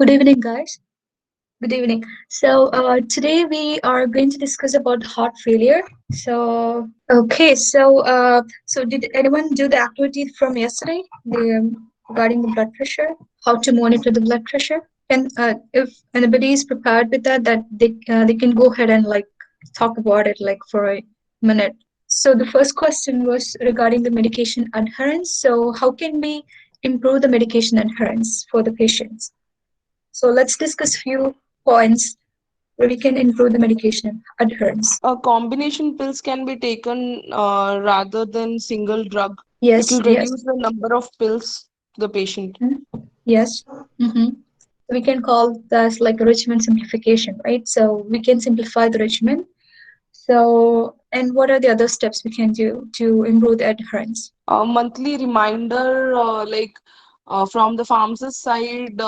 Good evening, guys. Good evening. Today we are going to discuss about heart failure. So did anyone do the activity from yesterday regarding the blood pressure? How to monitor the blood pressure? And if anybody is prepared with that they can go ahead and like talk about it like for a minute. So the first question was regarding the medication adherence. So how can we improve the medication adherence for the patients? So let's discuss few points where we can improve the medication adherence. Combination pills can be taken rather than single drug. It Yes, will yes. reduce the number of pills to the patient. Mhm. Yes. Mm-hmm. We can call that like a regimen simplification, right? So we can simplify the regimen. So, and what are the other steps we can do to improve the adherence? A monthly reminder, from the pharmacist side,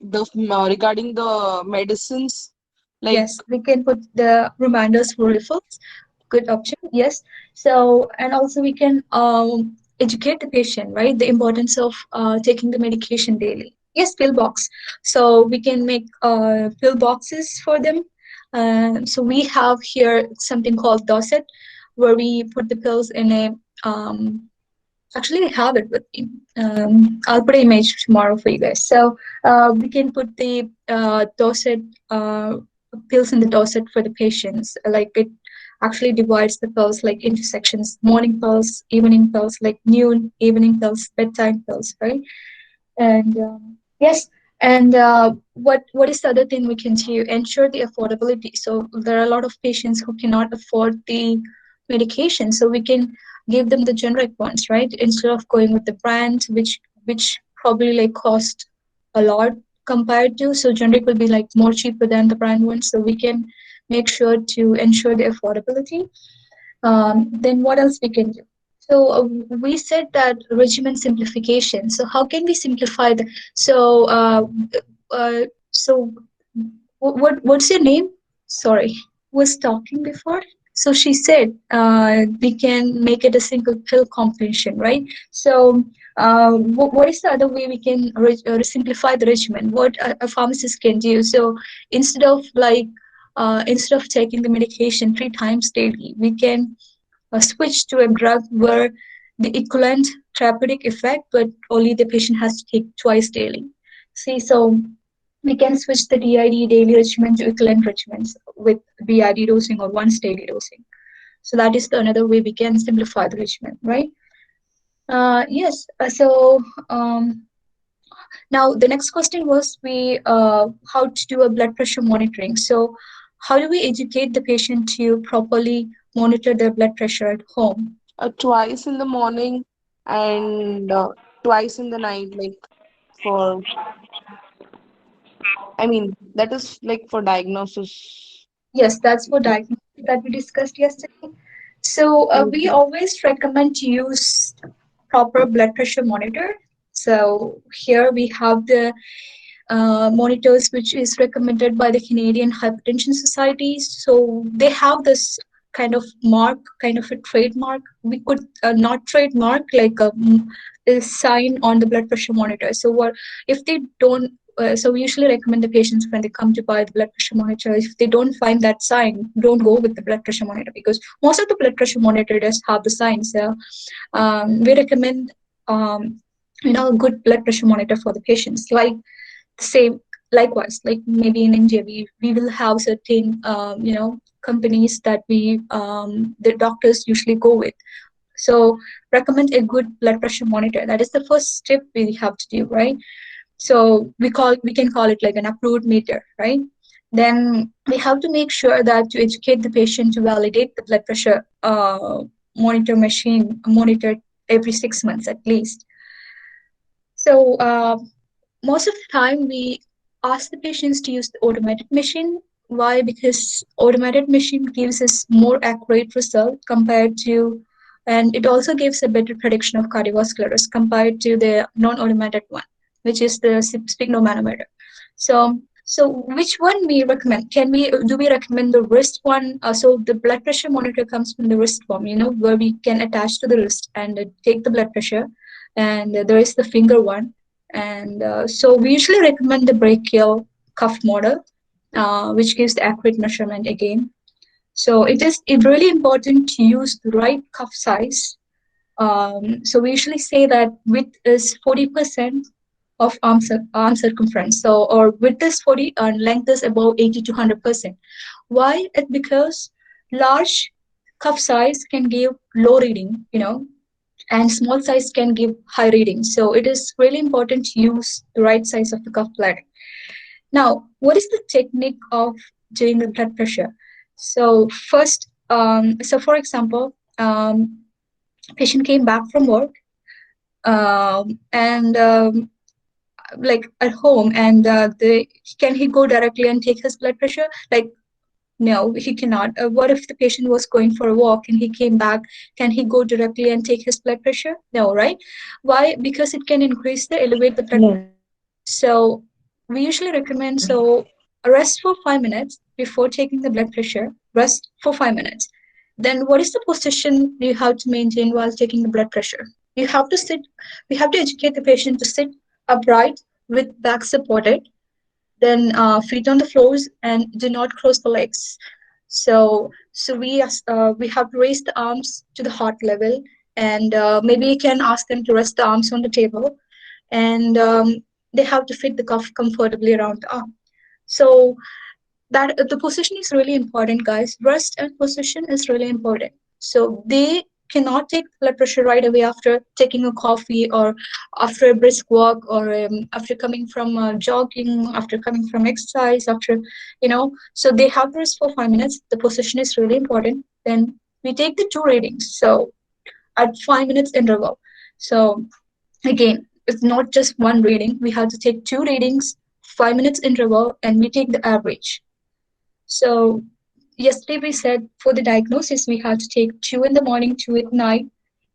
regarding the medicines, like Yes, we can put the reminders for refills. Good option. Yes. So, and also we can educate the patient, right? The importance of taking the medication daily. Yes, pill box. So we can make pill boxes for them. So we have here something called doset, where we put the pills in a actually, I have it with me. I'll put an image tomorrow for you guys. So we can put the dosage pills in the dosage for the patients. Like it actually divides the pills like into sections: morning pills, evening pills, like noon, evening pills, bedtime pills, right? And yes, and what is the other thing we can do? Ensure the affordability. So there are a lot of patients who cannot afford the medication, so we can give them the generic ones, right? Instead of going with the brand, which probably like cost a lot compared to. So generic will be like more cheaper than the brand ones. So we can make sure to ensure the affordability. Then what else we can do? So we said that regimen simplification. So how can we simplify the? So uh, so what's your name? Sorry, was talking before. So she said we can make it a single pill combination, right? So what is the other way we can simplify the regimen? What a pharmacist can do? So instead of instead of taking the medication 3 times daily, we can switch to a drug where the equivalent therapeutic effect, but only the patient has to take twice daily. See, so we can switch the DID daily regimen to equivalent regimens with BID dosing or once daily dosing. So that is another way we can simplify the regimen, right? Yes. Now the next question was we how to do a blood pressure monitoring. So how do we educate the patient to properly monitor their blood pressure at home? twice in the morning and twice in the night, for, I mean, that is like for diagnosis. Yes, that's for diagnosis that we discussed yesterday. So we Mhm. always recommend to use proper blood pressure monitor. So here we have the monitors which is recommended by the Canadian Hypertension Society. So they have this kind of mark, kind of a trademark. We could not trademark like a sign on the blood pressure monitor. So what if they don't? So we usually recommend the patients when they come to buy the blood pressure monitor, if they don't find that sign, don't go with the blood pressure monitor because most of the blood pressure monitor does have the sign. So we recommend a good blood pressure monitor for the patients. Like same likewise, like maybe in India, we will have certain companies that we the doctors usually go with. So recommend a good blood pressure monitor. That is the first step we have to do, right? So we can call it like an approved meter, right? Then we have to make sure that to educate the patient to validate the blood pressure monitor every 6 months at least. So most of the time we ask the patients to use the automated machine. Why? Because automated machine gives us more accurate result compared to, and it also gives a better prediction of cardiovascular risk compared to the non-automated one, which is the sphygmomanometer. So which one we recommend? Can we do we recommend the wrist one? So the blood pressure monitor comes from the wrist form, where we can attach to the wrist and take the blood pressure, and there is the finger one. And so we usually recommend the brachial cuff model, which gives the accurate measurement again. So it really important to use the right cuff size. So we usually say that width is 40% of arm circumference. So or width is 40 and length is above 80 to 100%. Why? It's because large cuff size can give low reading, and small size can give high readings. So it is really important to use the right size of the cuff plating. Now, what is the technique of doing the blood pressure? So first, so for example, patient came back from work, and like at home, and can he go directly and take his blood pressure? Like, no, he cannot. What if the patient was going for a walk and he came back? Can he go directly and take his blood pressure? No, right? Why? Because it can elevate the blood pressure. So we usually recommend rest for 5 minutes before taking the blood pressure. Rest for 5 minutes. Then what is the position you have to maintain while taking the blood pressure? You have to sit. We have to educate the patient to sit upright with back supported, then feet on the floors, and do not cross the legs. So we have to raise the arms to the heart level, and maybe you can ask them to rest the arms on the table, and they have to fit the cuff comfortably around the arm. So that the position is really important, guys. Rest and position is really important. So they cannot take blood pressure right away after taking a coffee, or after a brisk walk, or after coming from jogging, after coming from exercise, so they have to rest for 5 minutes. The position is really important. Then we take the two readings, so at 5 minutes interval. So again, it's not just one reading. We have to take two readings, 5 minutes interval, and we take the average. So yesterday we said for the diagnosis we had to take two in the morning, two at night,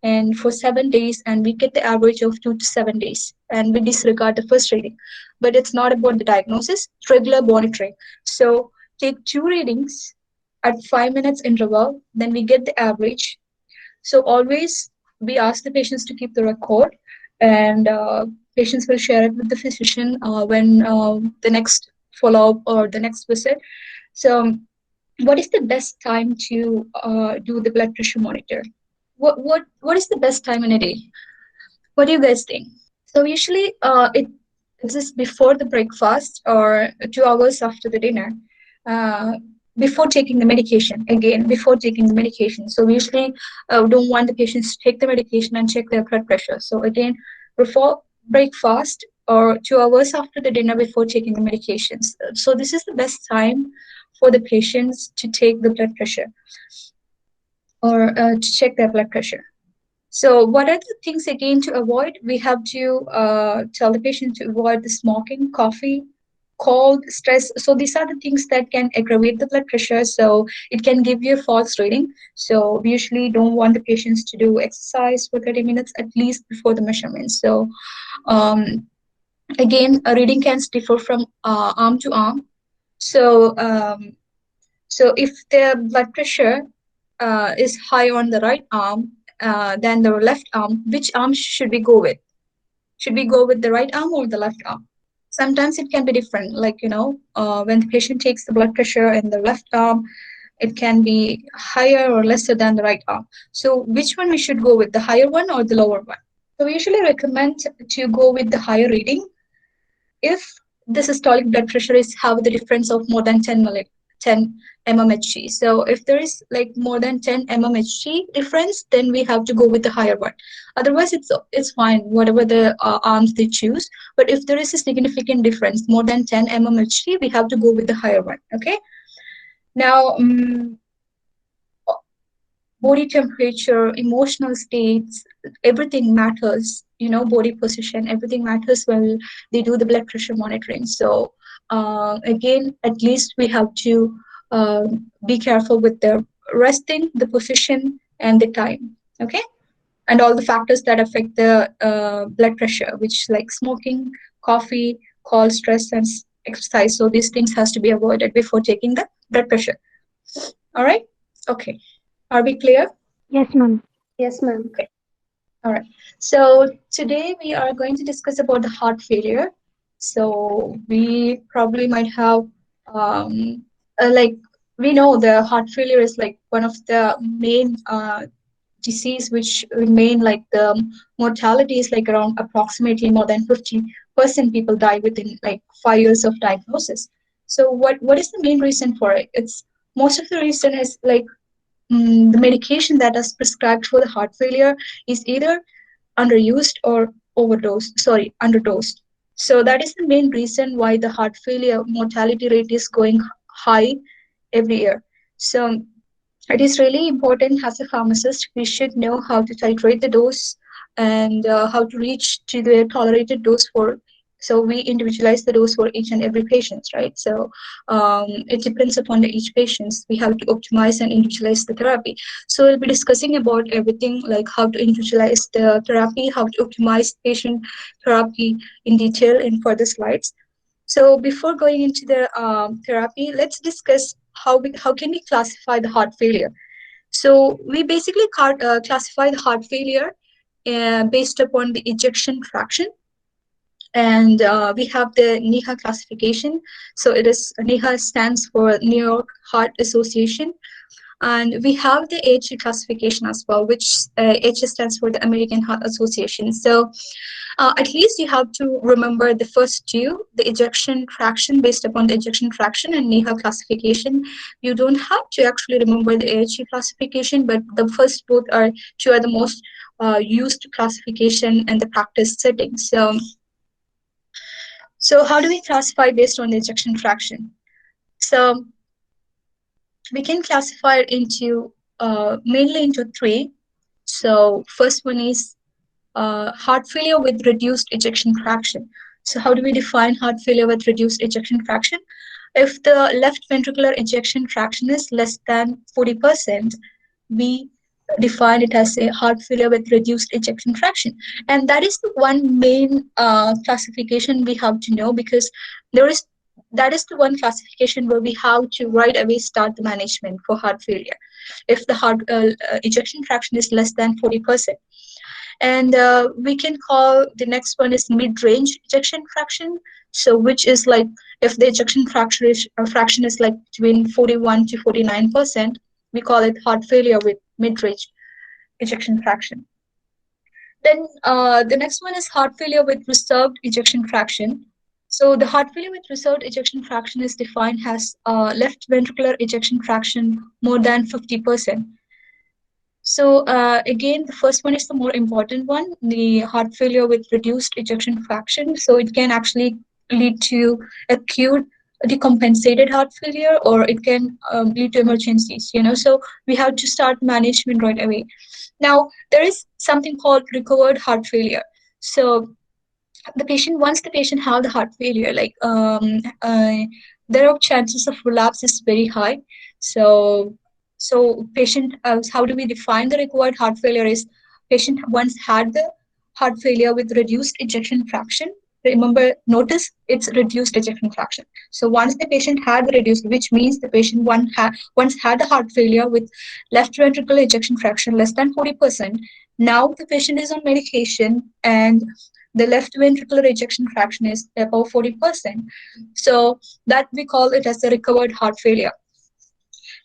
and for 7 days, and we get the average of 2 to 7 days, and we disregard the first reading. But it's not about the diagnosis; it's regular monitoring. So take two readings at 5 minutes interval, then we get the average. So always we ask the patients to keep the record, and patients will share it with the physician when the next follow up or the next visit. So what is the best time to do the blood pressure monitor? What is the best time in a day? What do you guys think? So usually it is before the breakfast or 2 hours after the dinner, uh, before taking the medication. Again, before taking the medication. So we usually don't want the patients to take the medication and check their blood pressure. So again, before breakfast or 2 hours after the dinner before taking the medications. So this is the best time for the patients to take the blood pressure or to check their blood pressure. So, what are the things again to avoid? We have to tell the patient to avoid the smoking, coffee, cold, stress. So, these are the things that can aggravate the blood pressure. So, it can give you a false reading. So, we usually don't want the patients to do exercise for 30 minutes at least before the measurement. So, um, again, a reading can differ from arm to arm. So, so if the blood pressure is high on the right arm than the left arm, which arm should we go with? Should we go with the right arm or the left arm? Sometimes it can be different. Like, when the patient takes the blood pressure in the left arm, it can be higher or lesser than the right arm. So which one we should go with, the higher one or the lower one? So we usually recommend to go with the higher reading if the systolic blood pressure is have the difference of more than 10 mmHg. So if there is like more than 10 mmHg difference, then we have to go with the higher one. Otherwise, it's fine, whatever the arms they choose. But if there is a significant difference, more than 10 mmHg, we have to go with the higher one. Okay. Now, body temperature, emotional states, everything matters. Body position, everything matters when they do the blood pressure monitoring. So again, at least we have to be careful with the resting, the position, and the time. Okay, and all the factors that affect the blood pressure, which like smoking, coffee, cold, stress, and exercise. So these things has to be avoided before taking the blood pressure. All right. Okay. Are we clear? Yes, ma'am. Yes, ma'am. Okay. All right. So today we are going to discuss about the heart failure. So we probably might have like we know the heart failure is like one of the main disease which remain like the mortality is like around approximately more than 50% people die within like 5 years of diagnosis. So what is the main reason for it? It's most of the reason is like the medication that is prescribed for the heart failure is either underused or underdosed. So that is the main reason why the heart failure mortality rate is going high every year. So it is really important as a pharmacist, we should know how to titrate the dose and how to reach to the tolerated dose for. So we individualize the dose for each and every patient, right? So it depends upon the each patient. We have to optimize and individualize the therapy. So we'll be discussing about everything like how to individualize the therapy, how to optimize patient therapy in detail in further slides. So before going into the therapy, let's discuss how can we classify the heart failure. So we basically classify the heart failure based upon the ejection fraction, and we have the NIHA classification. So it is NIHA stands for New York Heart Association, and we have the AHA classification as well, which AHA stands for the American Heart Association. So at least you have to remember the first two, the ejection fraction based upon the ejection fraction and NIHA classification. You don't have to actually remember the AHE classification, but the first both are two are the most used classification in the practice setting. So how do we classify based on the ejection fraction? So we can classify it into mainly into three. So first one is heart failure with reduced ejection fraction. So how do we define heart failure with reduced ejection fraction? If the left ventricular ejection fraction is less than 40%, we define it as a heart failure with reduced ejection fraction. And that is the one main classification we have to know, because there is that is the one classification where we have to right away start the management for heart failure if the heart ejection fraction is less than 40%. And we can call the next one is mid-range ejection fraction. So which is like if the ejection fraction is like between 41 to 49%, we call it heart failure with mid-range ejection fraction. Then the next one is heart failure with reserved ejection fraction. So the heart failure with reserved ejection fraction is defined as left ventricular ejection fraction more than 50%. So again, the first one is the more important one, the heart failure with reduced ejection fraction. So it can actually lead to acute decompensated heart failure, or it can lead to emergencies. So we have to start management right away. Now there is something called recovered heart failure. So the patient once the patient have the heart failure, like there are chances of relapse is very high. So patient how do we define the required heart failure is patient once had the heart failure with reduced ejection fraction. Remember, notice it's reduced ejection fraction. So once the patient had the reduced, which means the patient once had a heart failure with left ventricular ejection fraction less than 40%. Now the patient is on medication and the left ventricular ejection fraction is above 40%. So that we call it as a recovered heart failure.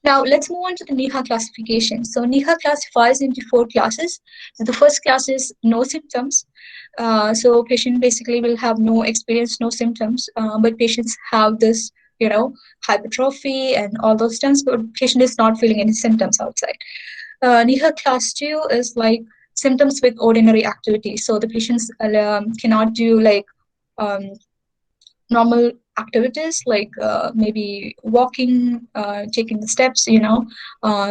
Now let's move on to the NIHA classification. So NIHA classifies into four classes. So the first class is no symptoms. So patient basically will have no experience, no symptoms, but patients have this, hypertrophy and all those things, but patient is not feeling any symptoms outside. NIHA class 2 is like symptoms with ordinary activity. So the patients cannot do like um, normal activities like maybe walking, taking the steps,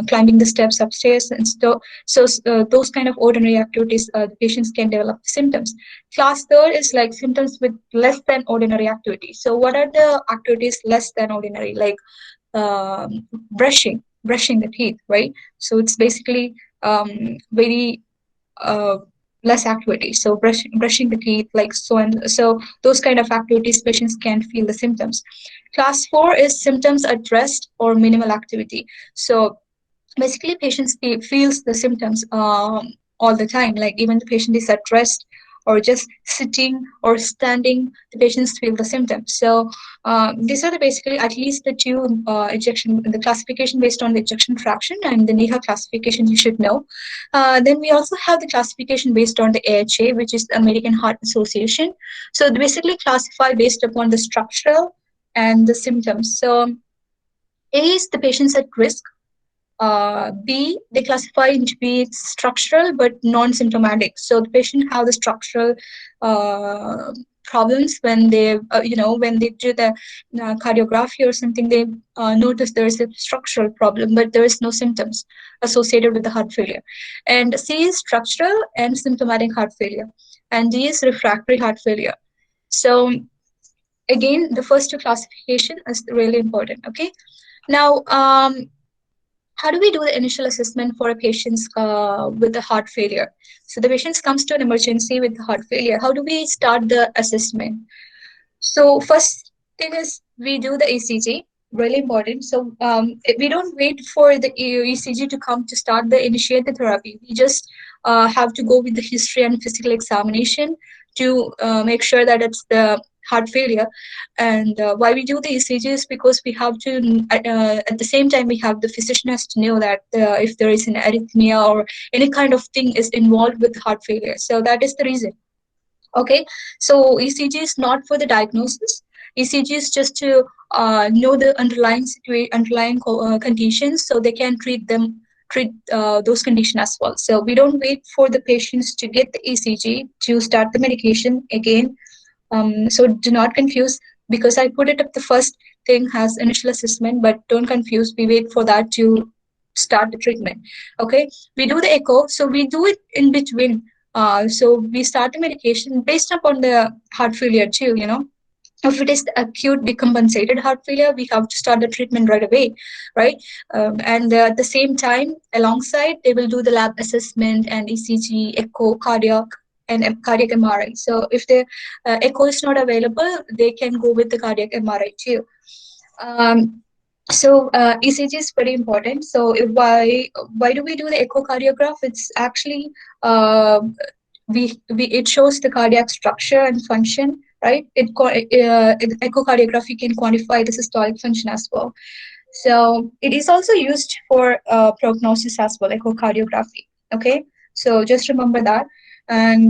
climbing the steps upstairs, and those kind of ordinary activities, the patients can develop symptoms. Class third is like symptoms with less than ordinary activity. So what are the activities less than ordinary? Like brushing the teeth, right? So it's basically very uh, less activity. So brushing the teeth, like so, and so those kind of activities, patients can feel the symptoms. Class 4 is symptoms at rest or minimal activity. So basically, patients feels the symptoms all the time. Like even the patient is at rest or just sitting or standing, the patients feel the symptoms. So these are the basically at least the two ejection, the classification based on the ejection fraction and the NEHA classification you should know. Then we also have the classification based on the AHA, which is the American Heart Association. So they basically classify based upon the structural and the symptoms. So A is the patients at risk. B, they classify into be structural but non-symptomatic. So the patient have the structural problems when they, when they do the cardiography or something, they notice there is a structural problem, but there is no symptoms associated with the heart failure. And C is structural and symptomatic heart failure. And D is refractory heart failure. So again, the first two classification is really important. Okay. Now, how do we do the initial assessment for a patient with the heart failure? So the patient comes to an emergency with heart failure. How do we start the assessment? So first thing is we do the ECG, really important. So we don't wait for the ECG to come to start the initiate the therapy. We just have to go with the history and physical examination to make sure that it's the heart failure. And why we do the ECG is because we have to, at the same time, we have the physician has to know that if there is an arrhythmia or any kind of thing is involved with heart failure. So that is the reason. Okay, so ECG is not for the diagnosis. ECG is just to know the underlying conditions, so they can treat those conditions as well. So we don't wait for the patients to get the ECG to start the medication again. So do not confuse, because I put it up the first thing has initial assessment, but don't confuse. We wait for that to start the treatment. Okay, we do the echo, so we do it in between. So we start the medication based upon the heart failure too, If it is the acute decompensated heart failure, we have to start the treatment right away, right? And at the same time, alongside, they will do the lab assessment and ECG, echo, cardiac MRI. So if the echo is not available, they can go with the cardiac MRI too. So ECG is very important. So why do we do the echocardiograph? It's actually it shows the cardiac structure and function, right? Echocardiography can quantify the systolic function as well. So it is also used for prognosis as well, echocardiography. Okay, so just remember that. And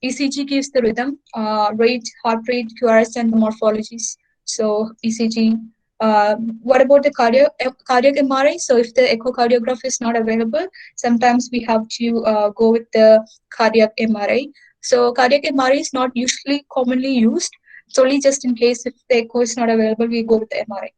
ECG gives the rhythm, rate, heart rate, QRS, and the morphologies. So ECG. What about the cardiac MRI? So if the echocardiograph is not available, sometimes we have to go with the cardiac MRI. So cardiac MRI is not usually commonly used. It's only just in case if the echo is not available, we go with the MRI.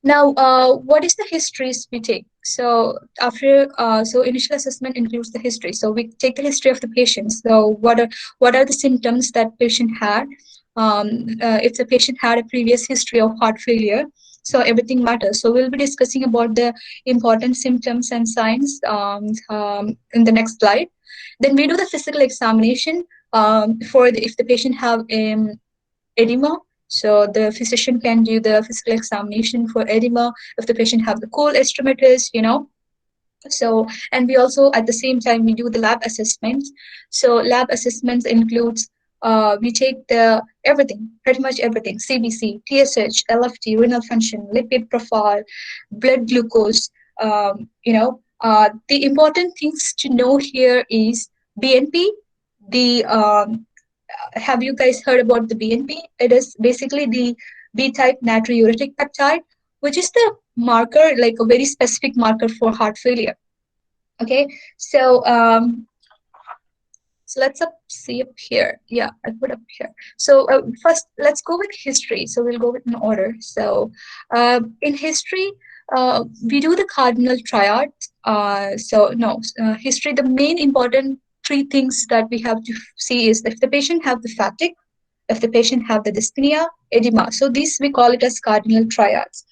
Now, what is the histories we take? So so initial assessment includes the history. So we take the history of the patient. So what are the symptoms that patient had? If the patient had a previous history of heart failure, so everything matters. So we'll be discussing about the important symptoms and signs in the next slide. Then we do the physical examination if the patient have edema. So the physician can do the physical examination for edema if the patient have the cold erythematous, So, and we also, at the same time, we do the lab assessments. So lab assessments includes, we take pretty much everything, CBC, TSH, LFT, renal function, lipid profile, blood glucose, the important things to know here is BNP, have you guys heard about the BNP? It is basically the B-type natriuretic peptide, which is the marker, like a very specific marker for heart failure. Okay, so let's see up here. Yeah, I put up here. So first, let's go with history. So we'll go with an order. So in history, we do the cardinal triad. History, the main important three things that we have to see is if the patient have the fatigue, if the patient have the dyspnea, edema. So these we call it as cardinal triads.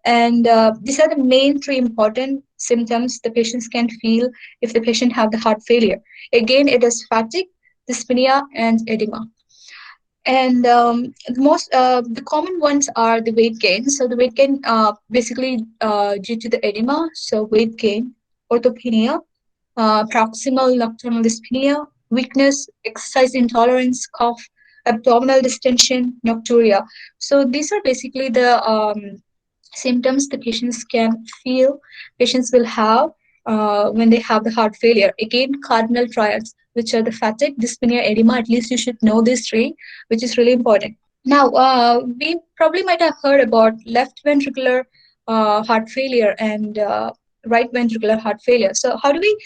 And these are the main three important symptoms the patients can feel if the patient have the heart failure. Again, it is fatigue, dyspnea, and edema. And the common ones are the weight gain. So the weight gain basically due to the edema, so weight gain, orthopnea, proximal nocturnal dyspnea, weakness, exercise intolerance, cough, abdominal distension, nocturia. So these are basically the symptoms the patients can feel, patients will have when they have the heart failure. Again, cardinal triads, which are the fatigue, dyspnea, edema. At least you should know these three, which is really important. Now, we probably might have heard about left ventricular heart failure and right ventricular heart failure. So, how do we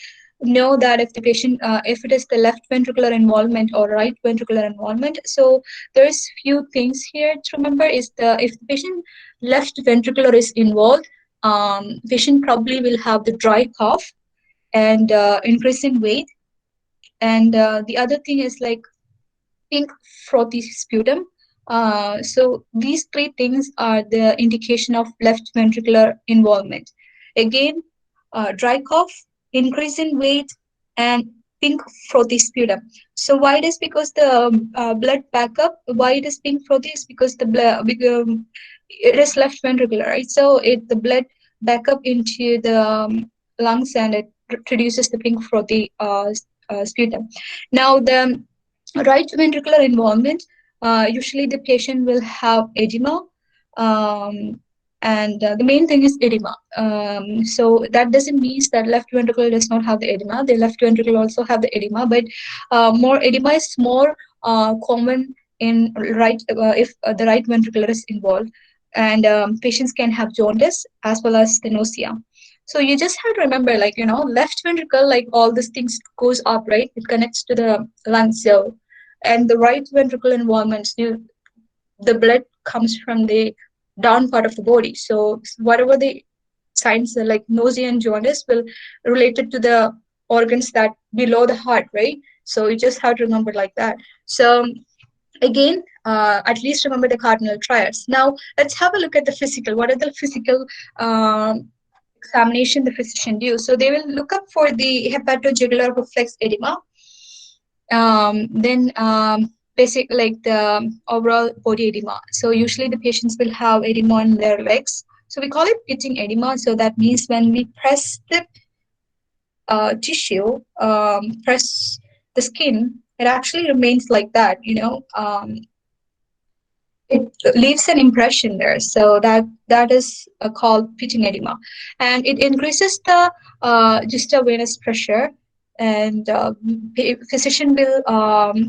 know that if the patient, if it is the left ventricular involvement or right ventricular involvement? So, there's few things here to remember. Is the if the patient left ventricular is involved, patient probably will have the dry cough and increase in weight. And the other thing is like pink frothy sputum. So these three things are the indication of left ventricular involvement. Again, dry cough, increase in weight, and pink frothy sputum. So why it is because the blood backup? Why it is pink frothy is because the blood it is left ventricular, right? So it the blood backup into the lungs and it produces the pink frothy sputum. Now the right ventricular involvement, usually the patient will have edema, and the main thing is edema. So that doesn't mean that left ventricle does not have the edema. The left ventricle also have the edema, but more edema is more common in right if the right ventricle is involved, and patients can have jaundice as well as the nausea. So you just have to remember, like left ventricle, like all these things goes up, right? It connects to the lungs. So and the right ventricular involvement, the blood comes from the down part of the body. So whatever the signs are like nausea and jaundice will related to the organs that below the heart, right? So you just have to remember like that. So again, at least remember the cardinal triads. Now let's have a look at the physical. What are the physical examination the physician do? So they will look up for the hepatojugular reflex edema, then basic like the overall body edema. So usually the patients will have edema on their legs. So we call it pitching edema. So that means when we press the tissue, press the skin, it actually remains like that. It leaves an impression there. So that is called pitching edema, and it increases the just a venous pressure, and physician will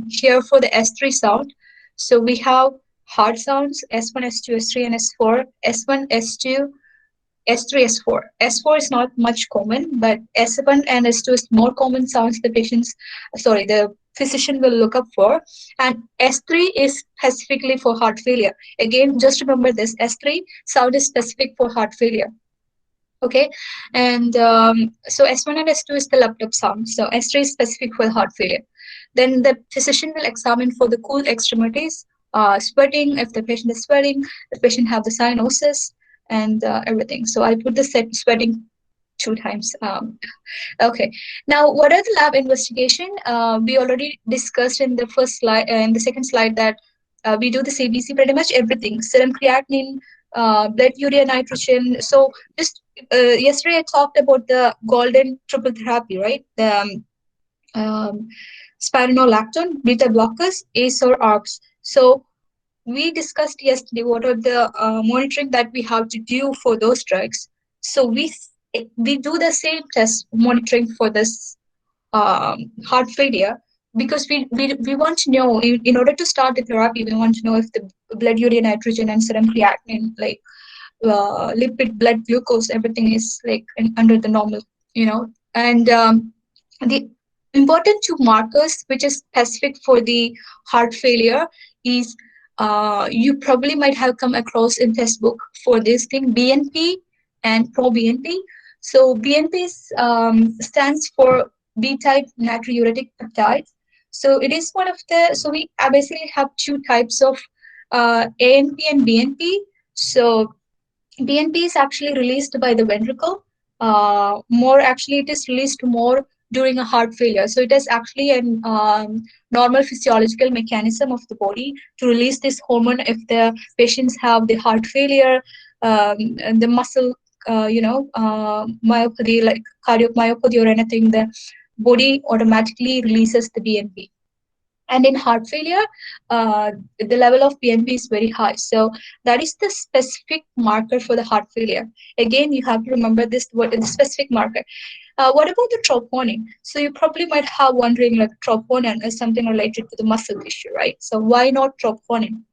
hear for the S3 sound. So we have hard sounds S1, S2, S3, and S4. S1, S2, S3, S4. S4 is not much common, but S1 and S2 is more common sounds the physician will look up for. And S3 is specifically for heart failure. Again, just remember this, S3 sound is specific for heart failure. Okay, and so S1 and S2 is the laptop sound. So S3 is specific for heart failure. Then the physician will examine for the cool extremities, sweating. If the patient is sweating, the patient have the cyanosis and everything. So I put the sweating 2 times. Okay. Now, what are the lab investigation? We already discussed in the first slide, in the second slide, that we do the CBC pretty much everything: serum creatinine, blood urea nitrogen. So just yesterday I talked about the golden triple therapy, right? The spironolactone, beta blockers, ACE or ARBs. So we discussed yesterday what are the monitoring that we have to do for those drugs. So we do the same test monitoring for this heart failure, because we want to know, in order to start the therapy, we want to know if the blood urea nitrogen and serum creatinine, like lipid, blood glucose, everything is like under the normal, and the important 2 markers which is specific for the heart failure is, you probably might have come across in textbook for this thing, BNP and pro-BNP. So BNP stands for B-type natriuretic peptides. So it is one of the, so we basically have 2 types of ANP and BNP. So BNP is actually released by the ventricle. More actually, it is released more during a heart failure. So it is actually a normal physiological mechanism of the body to release this hormone if the patients have the heart failure, and the muscle myopathy, like cardiomyopathy or anything, the body automatically releases the BNP. And in heart failure, the level of BNP is very high. So that is the specific marker for the heart failure. Again, you have to remember this word, the specific marker. What about the troponin? So you probably might have wondering, like troponin is something related to the muscle tissue, right? So why not troponin?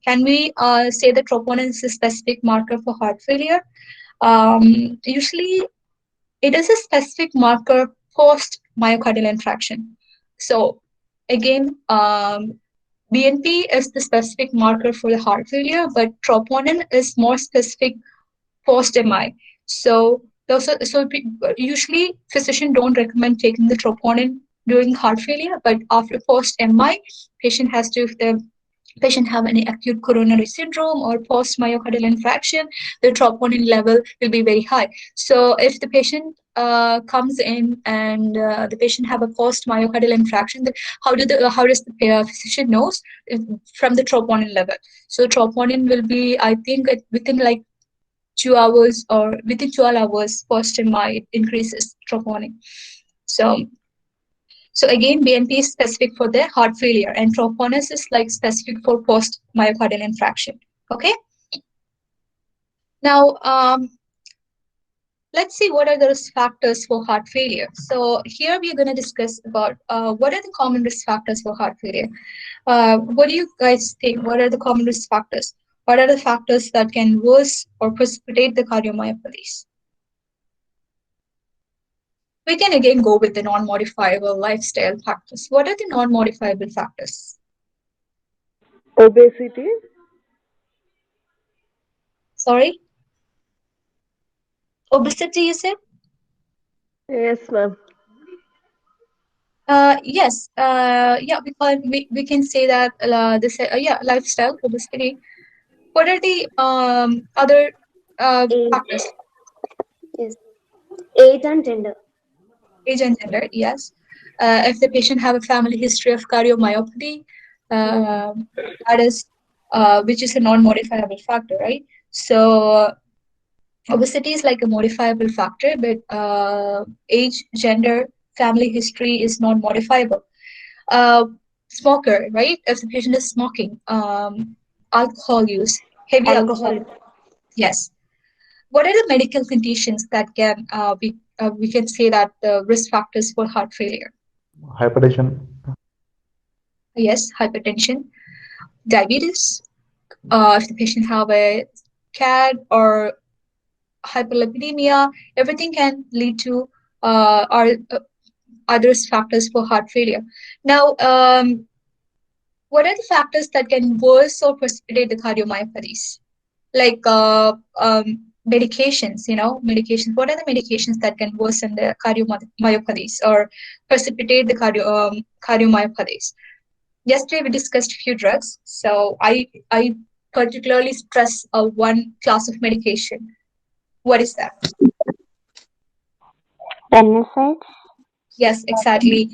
Can we say that troponin is a specific marker for heart failure? Usually, it is a specific marker post myocardial infarction. So again, BNP is the specific marker for the heart failure, but troponin is more specific post MI. So usually physicians don't recommend taking the troponin during heart failure, but after post MI, patient has to, if the patient have any acute coronary syndrome or post myocardial infarction, the troponin level will be very high. So if the patient comes in and the patient have a post myocardial infarction, how does the physician knows? From the troponin level. So troponin will be, I think, within like 2 hours or within 12 hours post MI, it increases troponin. So again, BNP is specific for the heart failure, and troponin is like specific for post myocardial infarction. Okay. Now, let's see what are the risk factors for heart failure. So here we are going to discuss about what are the common risk factors for heart failure. What do you guys think? What are the common risk factors? What are the factors that can worsen or precipitate the cardiomyopathies? We can again go with the non-modifiable lifestyle factors. What are the non-modifiable factors? Obesity. Sorry? Obesity, you said? Yes, ma'am. Yes. Yeah, we can say that this yeah, lifestyle, obesity. What are the other Age, factors? yes. Age and gender. Age and gender, yes. If the patient have a family history of cardiomyopathy, uh, that is which is a non-modifiable factor, right? So obesity is like a modifiable factor, but age, gender, family history is non-modifiable. Uh, Smoker, right? If the patient is smoking, alcohol use, heavy alcohol, Alcohol. yes. What are the medical conditions that can we can say that the risk factors for heart failure? Hypertension. Yes, hypertension, diabetes. If the patient have a CAD or hyperlipidemia, everything can lead to our other risk factors for heart failure. Now, what are the factors that can worsen or precipitate the cardiomyopathies? Like medications, medications. What are the medications that can worsen the cardiomyopathies or precipitate the cardiomyopathies? Yesterday we discussed a few drugs, so I particularly stress one class of medication. What is that? NSAIDs. Yes, exactly.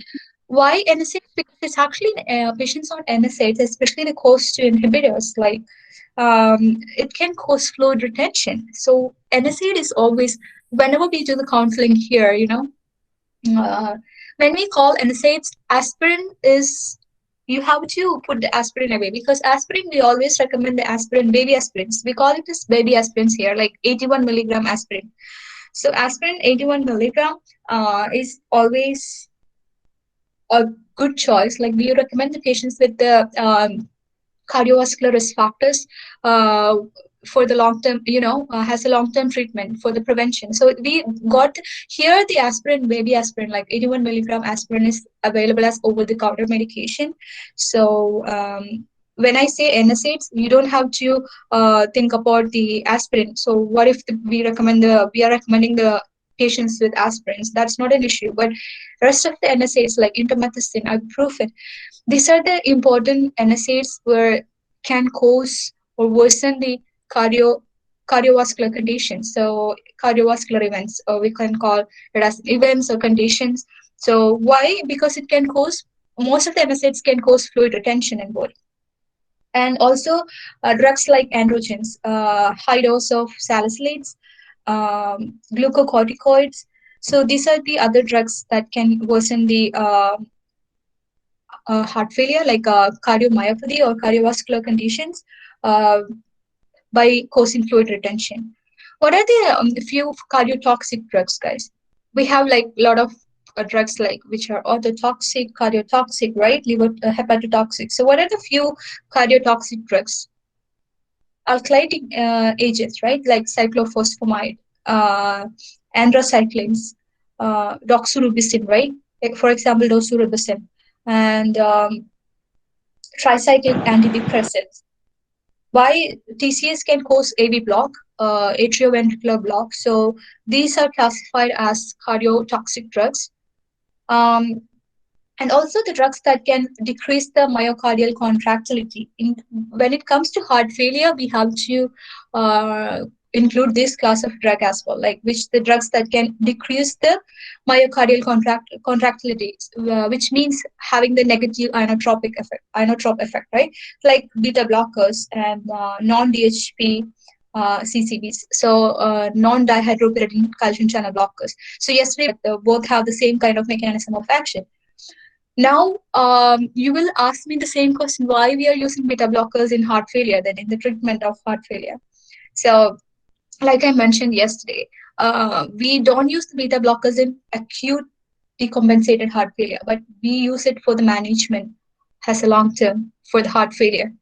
Why NSAIDs? Because it's actually patients on NSAIDs, especially the COX-2 inhibitors, like it can cause fluid retention. So NSAID is always, whenever we do the counseling here, uh, when we call NSAIDs, aspirin is, you have to put the aspirin away, because aspirin, we always recommend the aspirin, baby aspirins. We call it as baby aspirins here, like 81 milligram aspirin. So aspirin 81 milligram is always a good choice. Like we recommend the patients with the cardiovascular risk factors uh, for the long term, has a long term treatment for the prevention. So we got here the aspirin, baby aspirin, like 81 milligram aspirin is available as over the counter medication. So when I say NSAIDs, you don't have to think about the aspirin. So what if we are recommending the patients with aspirins? That's not an issue. But rest of the NSAIDs like indomethacin, ibuprofen, these are the important NSAIDs where can cause or worsen the cardiovascular conditions. So cardiovascular events, or we can call it as events or conditions. So why? Because it can cause, most of the NSAIDs can cause fluid retention in body. And also drugs like androgens, high dose of salicylates, glucocorticoids. So these are the other drugs that can worsen the heart failure, like cardiomyopathy or cardiovascular conditions, uh, by causing fluid retention. What are the few cardiotoxic drugs, guys? We have like a lot of drugs like which are autotoxic, cardiotoxic, right? Liver hepatotoxic. So what are the few cardiotoxic drugs? Alkali agents, right? Like cyclophosphamide, uh, anthracyclines, doxorubicin, right? Like for example, doxorubicin, and tricyclic antidepressants. Why TCS can cause AV block, atrioventricular block. So these are classified as cardiotoxic drugs. Um, and also the drugs that can decrease the myocardial contractility. When it comes to heart failure, we have to uh, include this class of drug as well, like which the drugs that can decrease the myocardial contractility, which means having the negative inotrope effect, right? Like beta blockers and non-DHP CCBs, so non-dihydropyridine calcium channel blockers. So yes, both have the same kind of mechanism of action. Now, you will ask me the same question, why we are using beta blockers in heart failure, then in the treatment of heart failure. So, like I mentioned yesterday, we don't use the beta blockers in acute decompensated heart failure, but we use it for the management as a long term for the heart failure,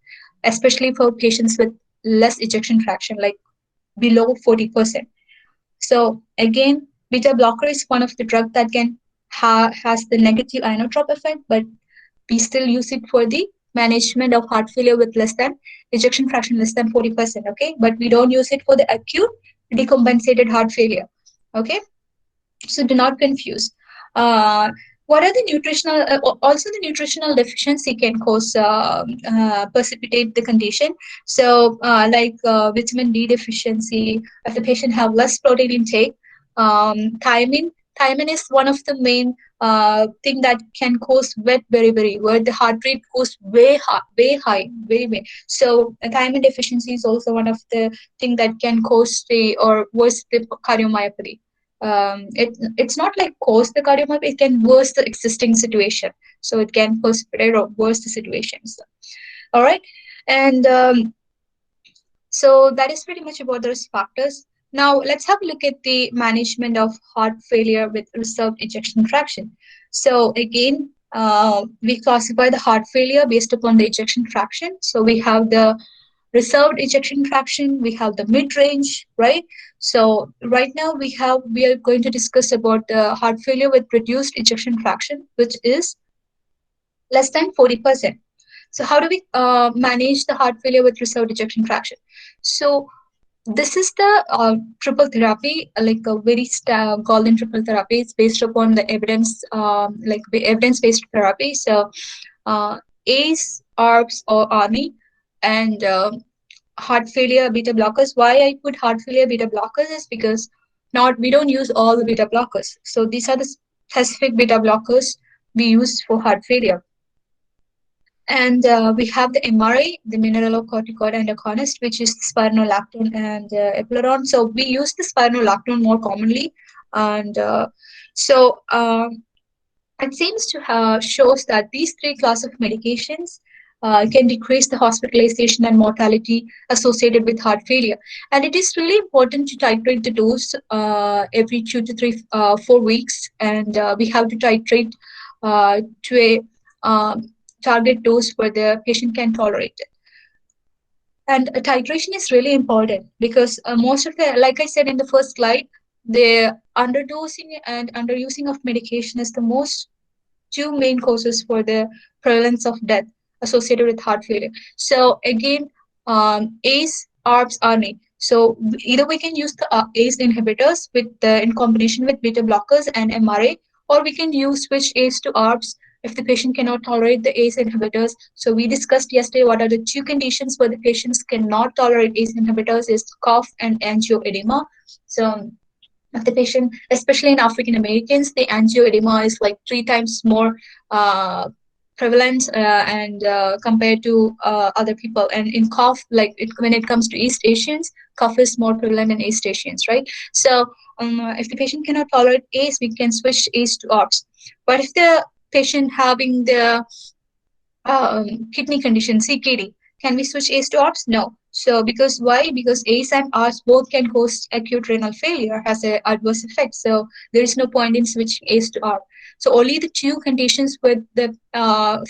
especially for patients with less ejection fraction, like below 40%. So again, beta blocker is one of the drug that can has the negative inotrope effect, but we still use it for the management of heart failure with less than ejection fraction less than 40%. Okay, but we don't use it for the acute decompensated heart failure. Okay, so do not confuse. What are the nutritional? Also, the nutritional deficiency can cause precipitate the condition. So, vitamin D deficiency, if the patient have less protein intake, thiamine. Thiamine is one of the main thing that can cause wet beriberi, where the heart rate goes way high. So, thiamine deficiency is also one of the thing that can cause the or worse the cardiomyopathy. It's not like cause the cardiomyopathy, it can worse the existing situation. So it can precipitate or worse the situations. All right. And so that is pretty much about those factors. Now let's have a look at the management of heart failure with reserved ejection fraction. So again, we classify the heart failure based upon the ejection fraction. So we have the reserved ejection fraction, we have the mid-range, right? So right now we are going to discuss about the heart failure with reduced ejection fraction, which is less than 40%. So how do we manage the heart failure with reserved ejection fraction? So this is the triple therapy, like a very golden triple therapy. It's based upon the evidence, like the evidence-based therapy. So ACE, ARBs, or ARNI, and heart failure beta blockers. Why I put heart failure beta blockers is because not we don't use all the beta blockers. So these are the specific beta blockers we use for heart failure. And we have the MRA, the mineralocorticoid antagonist, which is spironolactone and epileron. So we use the spironolactone more commonly, and it seems to shows that these three classes of medications can decrease the hospitalization and mortality associated with heart failure. And it is really important to titrate the dose every 2 to 3, 4 weeks, and we have to titrate to a target dose where the patient can tolerate it. And titration is really important because most of the, like I said in the first slide, the underdosing and underusing of medication is the most two main causes for the prevalence of death associated with heart failure. So again, ACE, ARBs, ARNI. So either we can use the ACE inhibitors with in combination with beta blockers and MRA, or we can switch ACE to ARBs if the patient cannot tolerate the ACE inhibitors. So we discussed yesterday what are the two conditions where the patients cannot tolerate ACE inhibitors is cough and angioedema. So if the patient, especially in African Americans, the angioedema is like 3 times more prevalent and compared to other people. And in cough, like when it comes to East Asians, cough is more prevalent in East Asians, right? So if the patient cannot tolerate ACE, we can switch ACE to ARBs. But if the patient having the kidney condition, CKD, can we switch ACE to ARBs? No. So because why? Because ACE and ARBs both can cause acute renal failure, has an adverse effect. So there is no point in switching ACE to ARB. So only the two conditions where the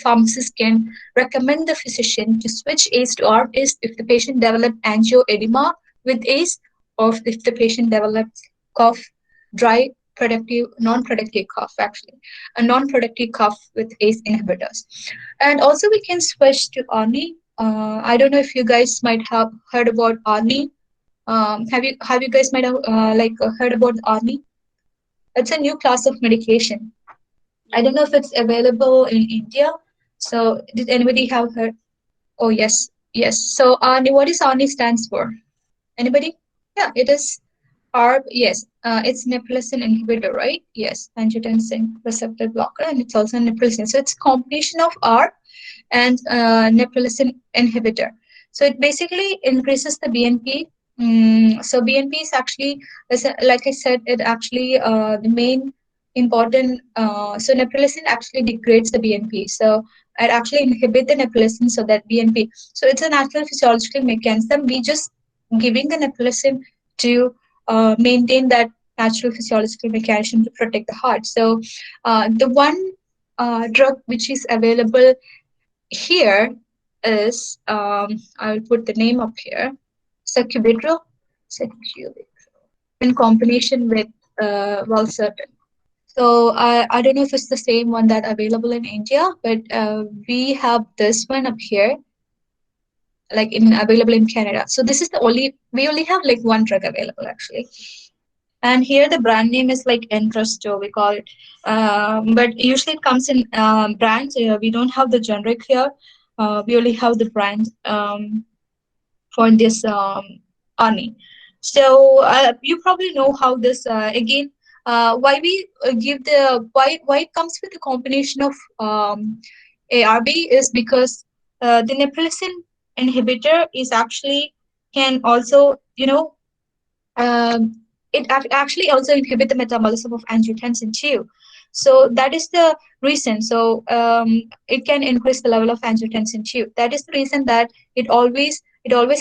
pharmacist can recommend the physician to switch ACE to ARB is if the patient develops angioedema with ACE, or if the patient develops cough, dry, productive, non-productive cough, actually, a non-productive cough with ACE inhibitors. And also we can switch to ARNI. I don't know if you guys might have heard about ARNI. Have you guys might have heard about ARNI? It's a new class of medication. I don't know if it's available in India. So did anybody have heard? Oh yes, yes. So ARNI, what is ARNI stands for? Anybody? Yeah, it is ARB. Yes, it's neprilysin inhibitor, right? Yes, angiotensin receptor blocker, and it's also neprilysin. So it's a combination of ARB and neprilysin inhibitor. So it basically increases the BNP. So BNP is actually, like I said, it actually the main important. So neprilysin actually degrades the BNP. So it actually inhibit the neprilysin so that BNP. So it's a natural physiological mechanism. We just giving the neprilysin to maintain that natural physiological mechanism to protect the heart. So the one drug which is available here is I'll put the name up here, sacubitril, in combination with valsartan. So I don't know if it's the same one that available in India, but we have this one up here, like in available in Canada. So this is the only we only have like one drug available actually. And here the brand name is like Entresto, we call it. But usually it comes in brands. We don't have the generic here. We only have the brand for this Ani. So you probably know how this again. Why we give the why it comes with a combination of ARB is because the neprilysin inhibitor is actually can also um, it actually also inhibit the metabolism of angiotensin too. So that is the reason. So it can increase the level of angiotensin too. That is the reason that it always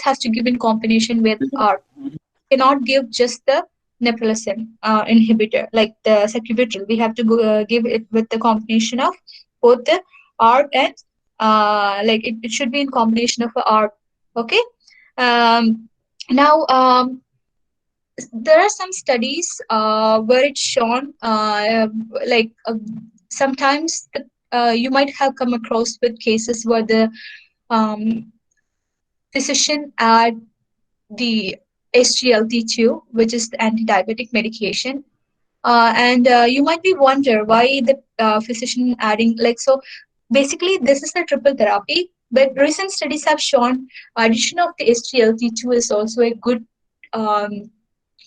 has to give in combination with ARB. Cannot give just the neprilysin inhibitor like the sacubitril. We have to give it with the combination of both the ARB and it should be in combination of a ARB. Okay. Now there are some studies where it's shown sometimes you might have come across with cases where the um, physician add the SGLT2, which is the anti-diabetic medication. And you might be wonder why the physician adding so basically this is a triple therapy, but recent studies have shown addition of the SGLT2 is also a good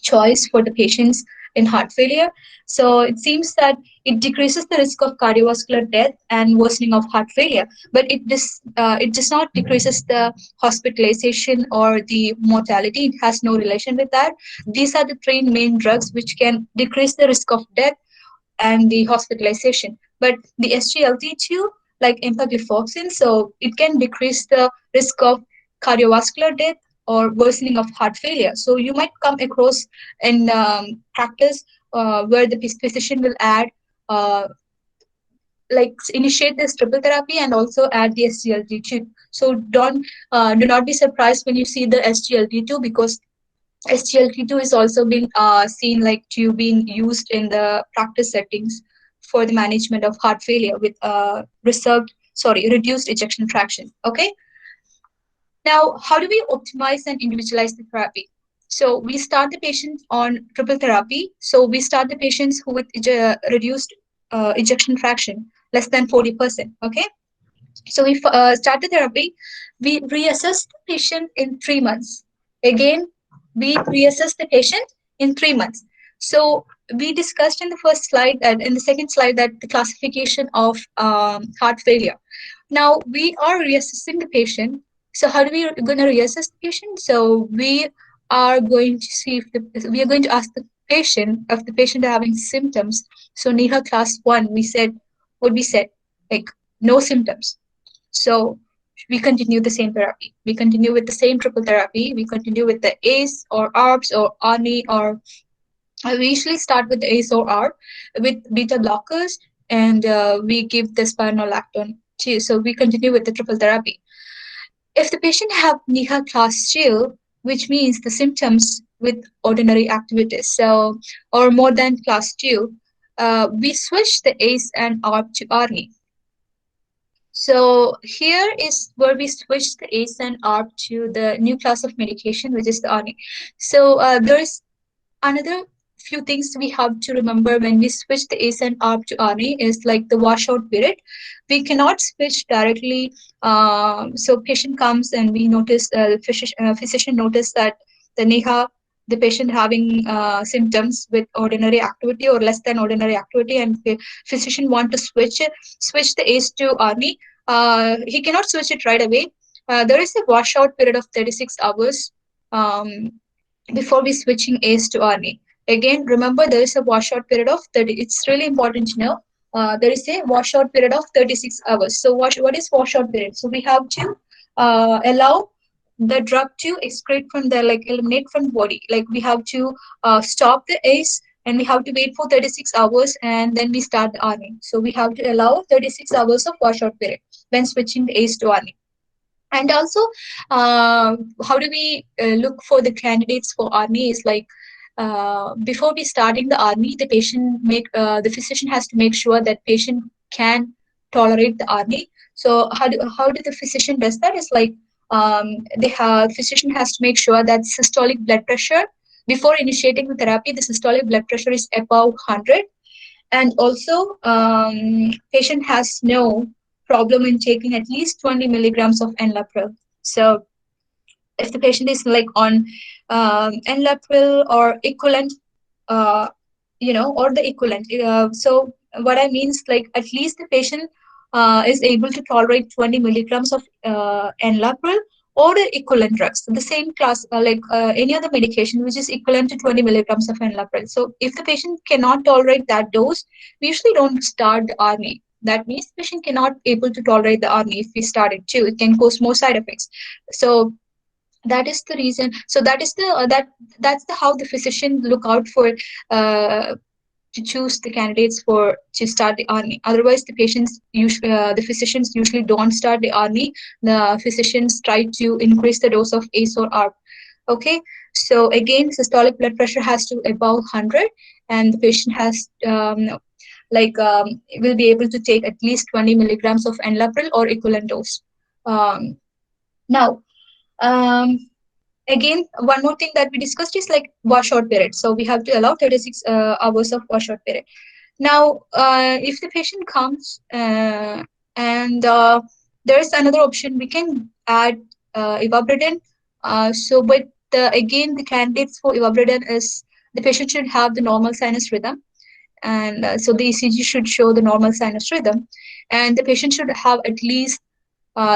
choice for the patients in heart failure. So it seems that it decreases the risk of cardiovascular death and worsening of heart failure, but it does not decreases the hospitalization or the mortality. It has no relation with that. These are the three main drugs which can decrease the risk of death and the hospitalization. But the SGLT2, like empagliflozin, so it can decrease the risk of cardiovascular death or worsening of heart failure. So you might come across in practice where the physician will add initiate this triple therapy and also add the SGLT2. So do not be surprised when you see the SGLT2, because SGLT2 is also being seen to being used in the practice settings for the management of heart failure with reduced ejection fraction. Okay. Now, how do we optimize and individualize the therapy? So we start the patient on triple therapy. So we start the patients who with reduced ejection fraction less than 40%. Okay. So we start the therapy. We reassess the patient in 3 months. Again, we reassess the patient in 3 months. So we discussed in the first slide and in the second slide that the classification of heart failure. Now we are reassessing the patient. So how do we going to reassess the patient? So we are going to see if we are going to ask the patient if the patient are having symptoms. So NEHA class 1, we said what we said, like no symptoms. So we continue the same therapy. We continue with the same triple therapy. We continue with the ACE or ARBs or ARNI, or we usually start with the ACE or ARB with beta blockers, and we give the spironolactone too. So we continue with the triple therapy. If the patient have NEHA class 2, which means the symptoms with ordinary activities, so or more than class 2, we switch the ACE and ARB to ARNI. So here is where we switch the ACE and ARB to the new class of medication, which is the ARNI. So there is another few things we have to remember when we switch the ACE and ARB to ARNI is like the washout period. We cannot switch directly. So patient comes and we notice physician notice that the NEHA, the patient having symptoms with ordinary activity or less than ordinary activity, and the physician want to switch the ACE to ARNI. He cannot switch it right away. There is a washout period of 36 hours before we switching ACE to ARNI. Again, remember there is a washout period of 30. It's really important to know. There is a washout period of 36 hours. So what is washout period? So we have to allow the drug to excrete from the, like eliminate from the body. Like we have to stop the ACE and we have to wait for 36 hours and then we start the ARNI. So we have to allow 36 hours of washout period when switching the ACE to ARNI. And also, how do we look for the candidates for ARNI is like, before we starting the ARNI, the physician has to make sure that patient can tolerate the ARNI. So how do the physician does that is like, physician has to make sure that systolic blood pressure before initiating the therapy, the systolic blood pressure is above 100, and also patient has no problem in taking at least 20 milligrams of enalapril. So if the patient is like on enalapril or equivalent, or the equivalent. So what I mean is like at least the patient is able to tolerate 20 milligrams of enalapril or the equivalent drugs, the same class, any other medication which is equivalent to 20 milligrams of enalapril. So if the patient cannot tolerate that dose, we usually don't start the ARNI. That means the patient cannot able to tolerate the ARNI. If we start it too, it can cause more side effects. So that is the reason. So that is the that's the how the physician look out for to choose the candidates to start the ARNI. Otherwise, the physicians usually don't start the ARNI. The physicians try to increase the dose of ACE or ARB. Okay, so again, systolic blood pressure has to above 100, and the patient has will be able to take at least 20 milligrams of enalapril or equivalent dose. Now. Again, one more thing that we discussed is like washout period. So we have to allow 36 hours of washout period. Now, if the patient comes and there is another option, we can add ivabradine. But again, the candidates for ivabradine is the patient should have the normal sinus rhythm. And so the ECG should show the normal sinus rhythm. And the patient should have at least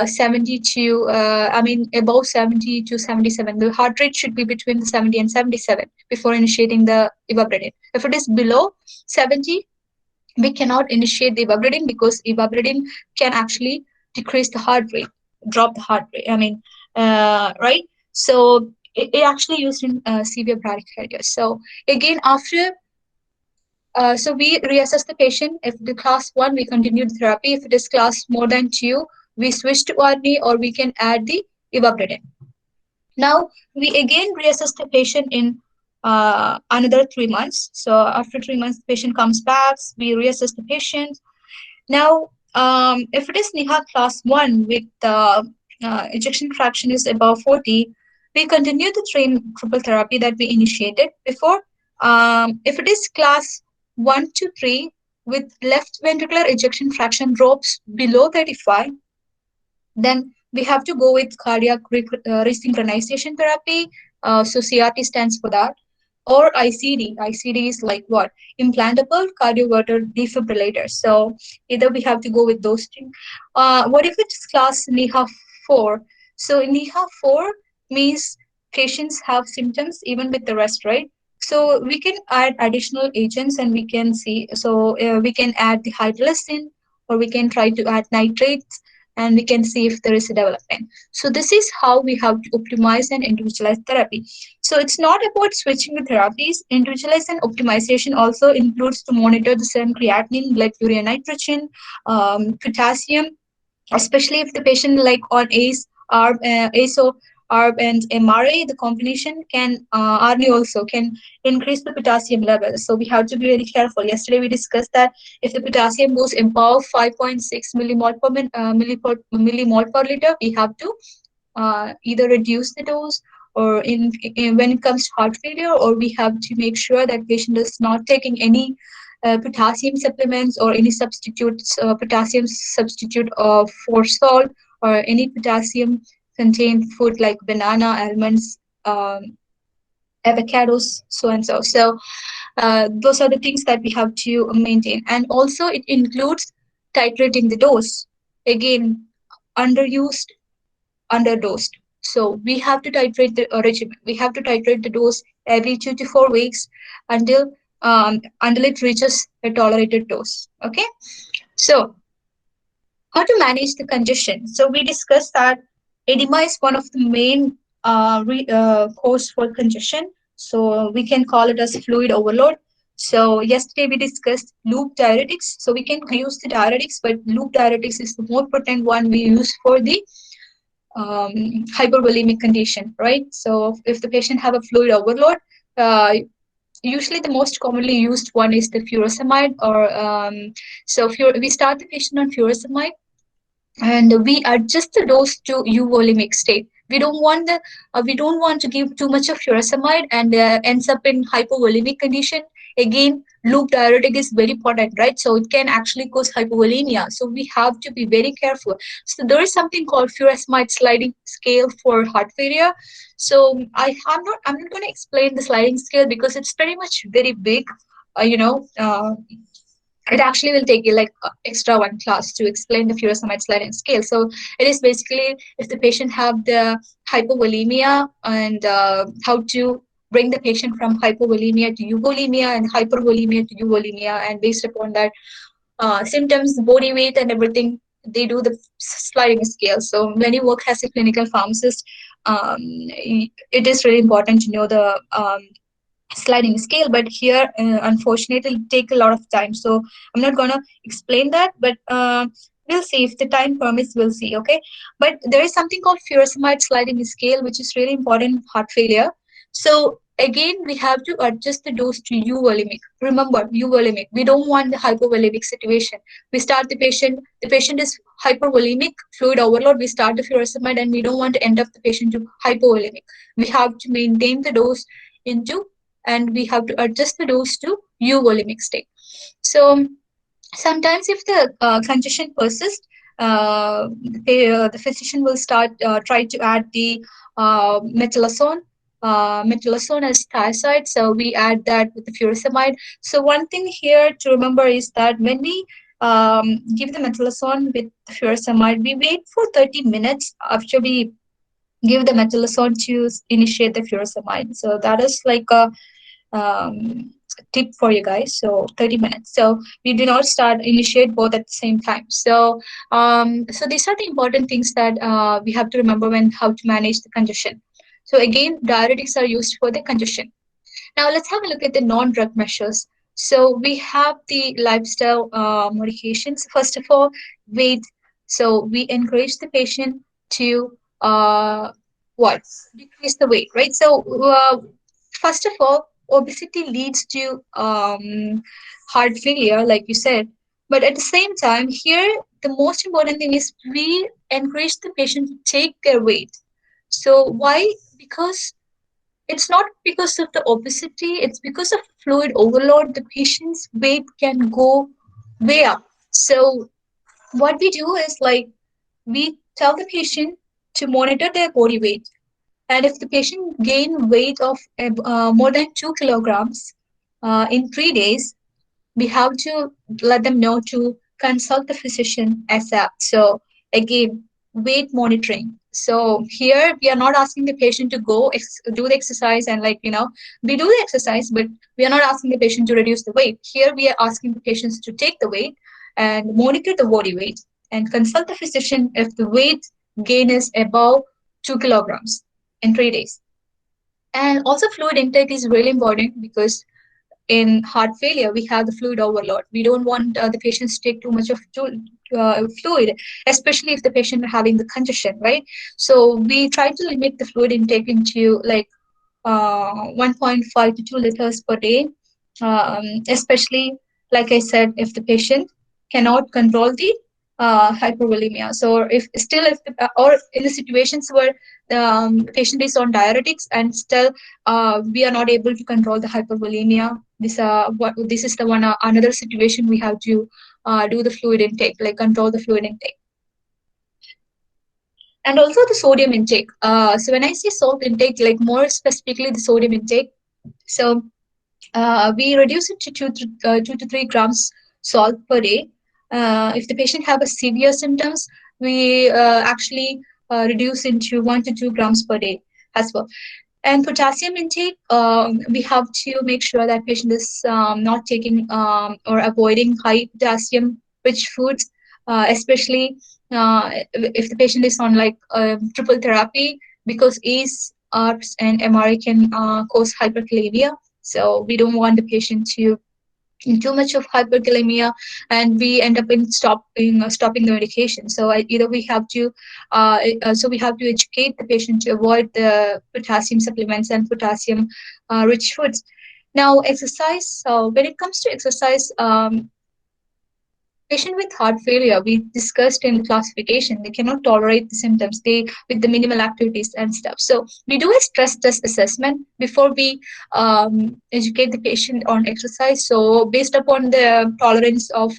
70 to, above 70 to 77. The heart rate should be between 70 and 77 before initiating the ivabradine. If it is below 70, we cannot initiate the ivabradine because ivabradine can actually decrease the heart rate, drop the heart rate. Right? So it actually used in severe bradycardia. So again, after so we reassess the patient. If the class 1, we continue the therapy. If it is class more than 2, we switch to ARNI or we can add the ivabradine. Now, we again reassess the patient in another 3 months. So after 3 months, the patient comes back. We reassess the patient. Now, if it is NEHA class 1 with ejection fraction is above 40, we continue the triple therapy that we initiated before. If it is class 1 to 3 with left ventricular ejection fraction drops below 35, then we have to go with cardiac resynchronization therapy. So CRT stands for that. or ICD. ICD is like what? Implantable cardioverter defibrillator. So either we have to go with those two. What if it's class NIHA 4? So NIHA 4 means patients have symptoms even with the rest, right? So we can add additional agents and we can see. So we can add the hydrolysine, or we can try to add nitrates, and we can see if there is a development. So this is how we have to optimize and individualize therapy. So it's not about switching the therapies. Individualization and optimization also includes to monitor the serum creatinine, blood urea nitrogen, potassium, especially if the patient like on ACE, ARB, ASO, ARB and MRA, the combination can, RNA also can increase the potassium level. So we have to be very careful. Yesterday we discussed that if the potassium goes above 5.6 millimole per liter, we have to either reduce the dose, or in when it comes to heart failure, or we have to make sure that patient is not taking any potassium supplements or any substitutes, potassium substitute for salt, or any potassium contained food like banana, almonds, avocados, so and so. So those are the things that we have to maintain. And also it includes titrating the dose. Again, underused, underdosed. So we have to titrate the regimen. We have to titrate the dose every 2 to 4 weeks until it reaches a tolerated dose. Okay. So how to manage the congestion? So we discussed that edema is one of the main cause for congestion. So we can call it as fluid overload. So yesterday we discussed loop diuretics. So we can use the diuretics, but loop diuretics is the more potent one we use for the hypervolemic condition, right? So if the patient have a fluid overload, usually the most commonly used one is the furosemide, or so we start the patient on furosemide, and we adjust the dose to euvolemic state. We don't want to give too much of furosemide and ends up in hypovolemic condition. Again, loop diuretic is very potent, right? So it can actually cause hypovolemia. So we have to be very careful. So there is something called furosemide sliding scale for heart failure. So I'm not going to explain the sliding scale because it's pretty much very big. It actually will take you like extra one class to explain the furosemide sliding scale. So it is basically if the patient have the hypovolemia, and how to bring the patient from hypovolemia to euvolemia and hypervolemia to euvolemia, and based upon that symptoms, body weight and everything, they do the sliding scale. So when you work as a clinical pharmacist, it is really important to know the sliding scale, but here unfortunately it'll take a lot of time, so I'm not going to explain that, but we'll see if the time permits, we'll see. Okay, but there is something called furosemide sliding scale, which is really important in heart failure. So again, we have to adjust the dose to euvolemic. Remember, euvolemic, we don't want the hypovolemic situation. We start the patient is hypervolemic, fluid overload, we start the furosemide, and we don't want to end up the patient to hypovolemic. We have to maintain the dose into, and we have to adjust the dose to euvolemic state. So sometimes if the congestion persists, the physician will try to add the metolazone. Metolazone as thiazide, so we add that with the furosemide. So one thing here to remember is that when we give the metolazone with the furosemide, we wait for 30 minutes after we give the metolazone to initiate the furosemide. So that is like a tip for you guys. So 30 minutes. So we do not initiate both at the same time. So so these are the important things that we have to remember when how to manage the congestion. So again, diuretics are used for the congestion. Now let's have a look at the non-drug measures. So we have the lifestyle modifications. First of all, weight. So we encourage the patient to what? Decrease the weight, right? So first of all, obesity leads to heart failure, like you said. But at the same time, here the most important thing is we encourage the patient to take their weight. So why? Because it's not because of the obesity, it's because of fluid overload. The patient's weight can go way up. So what we do is like we tell the patient to monitor their body weight. And if the patient gain weight of more than 2 kilograms in 3 days, we have to let them know to consult the physician ASAP. So again, weight monitoring. So here we are not asking the patient to go do the exercise and we do the exercise, but we are not asking the patient to reduce the weight. Here we are asking the patients to take the weight and monitor the body weight and consult the physician if the weight gain is above 2 kilograms in 3 days. And also fluid intake is really important because in heart failure, we have the fluid overload. We don't want the patients to take too much of fluid, especially if the patient is having the congestion, right? So we try to limit the fluid intake into 1.5 to 2 liters per day, especially, like I said, if the patient cannot control the hypervolemia. So or in the situations where the patient is on diuretics and still we are not able to control the hypervolemia, this is the one another situation we have to do the fluid intake, like control the fluid intake. And also the sodium intake. So when I say salt intake, like more specifically the sodium intake, so we reduce it to 2 to 3 grams salt per day. If the patient have a severe symptoms, we actually reduce into 1 to 2 grams per day as well. And potassium intake, we have to make sure that patient is not taking or avoiding high potassium rich foods, especially if the patient is on triple therapy, because ACE, ARBs, and MRA can cause hyperkalemia. So we don't want the patient to too much of hyperkalemia, and we end up in stopping the medication. So either we have to we have to educate the patient to avoid the potassium supplements and potassium rich foods. Now exercise. So when it comes to exercise, patient with heart failure, we discussed in the classification, they cannot tolerate the symptoms, they with the minimal activities and stuff. So we do a stress test assessment before we educate the patient on exercise. So based upon the tolerance of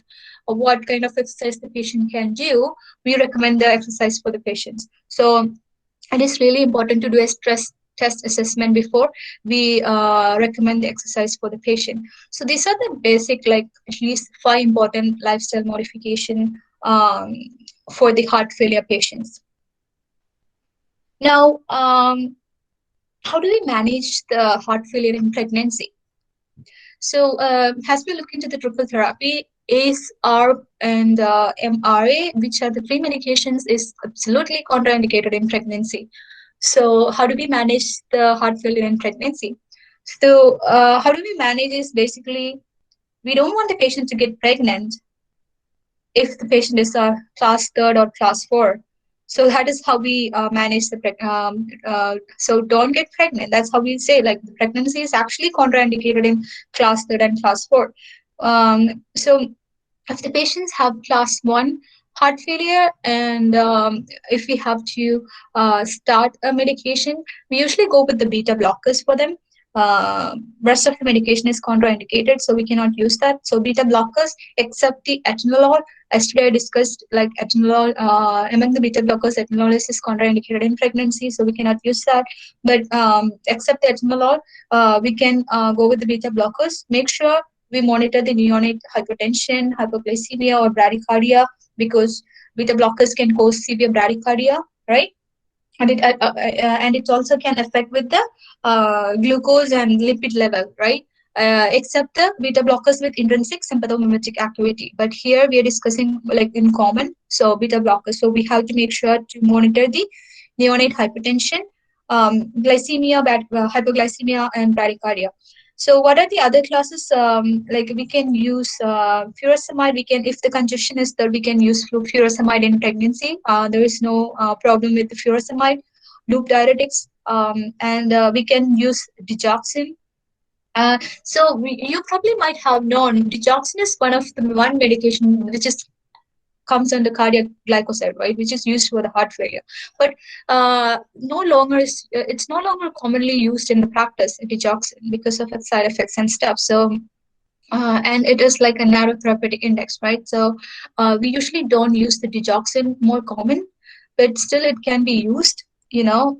what kind of exercise the patient can do, we recommend the exercise for the patients. So it is really important to do a stress test assessment before we recommend the exercise for the patient. So these are the basic, like at least 5 important lifestyle modification for the heart failure patients. Now, how do we manage the heart failure in pregnancy? So as we look into the triple therapy, ACE, ARB, and MRA, which are the 3 medications, is absolutely contraindicated in pregnancy. So how do we manage the heart failure in pregnancy? So how do we manage is basically, we don't want the patient to get pregnant if the patient is a class 3rd or class 4. So that is how we manage the so don't get pregnant. That's how we say, like, the pregnancy is actually contraindicated in class 3rd and class 4. So if the patients have class 1 heart failure, and if we have to start a medication, we usually go with the beta blockers for them. Rest of the medication is contraindicated, so we cannot use that. So beta blockers, except the atenolol. Yesterday I discussed, like, atenolol, among the beta blockers, atenolol is contraindicated in pregnancy, so we cannot use that. But except the atenolol, we can go with the beta blockers. Make sure we monitor the neonate hypertension, hypoglycemia, or bradycardia, because beta blockers can cause severe bradycardia, right? And it also can affect with the glucose and lipid level, right? Except the beta blockers with intrinsic sympathomimetic activity. But here we are discussing, like, in common, so beta blockers. So we have to make sure to monitor the neonate hypertension, glycemia, hypoglycemia, and bradycardia. So what are the other classes? Like, we can use furosemide. We can, if the congestion is there, we can use furosemide in pregnancy. There is no problem with the furosemide. Loop diuretics, and we can use digoxin. You probably might have known digoxin is one medication which is comes under cardiac glycoside, right, which is used for the heart failure. But it's no longer commonly used in the practice, digoxin, because of its side effects and stuff. So and it is like a narrow therapeutic index, right? So we usually don't use the digoxin, more common, but still it can be used. where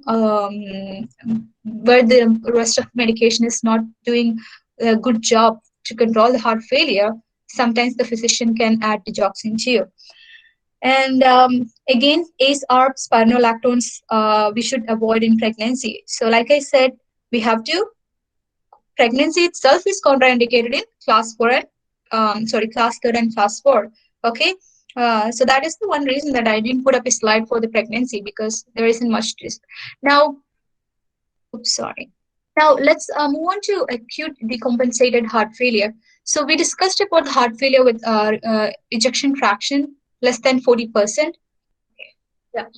the rest of medication is not doing a good job to control the heart failure, sometimes the physician can add digoxin to you. And again, ACE, ARB, spironolactones, we should avoid in pregnancy. So like I said, we have to, pregnancy itself is contraindicated in class 4 and class 3 and class 4. Okay. So that is the one reason that I didn't put up a slide for the pregnancy, because there isn't much to this. Now, oops, sorry. Now let's move on to acute decompensated heart failure. So we discussed about the heart failure with ejection fraction less than 40%. Yeah.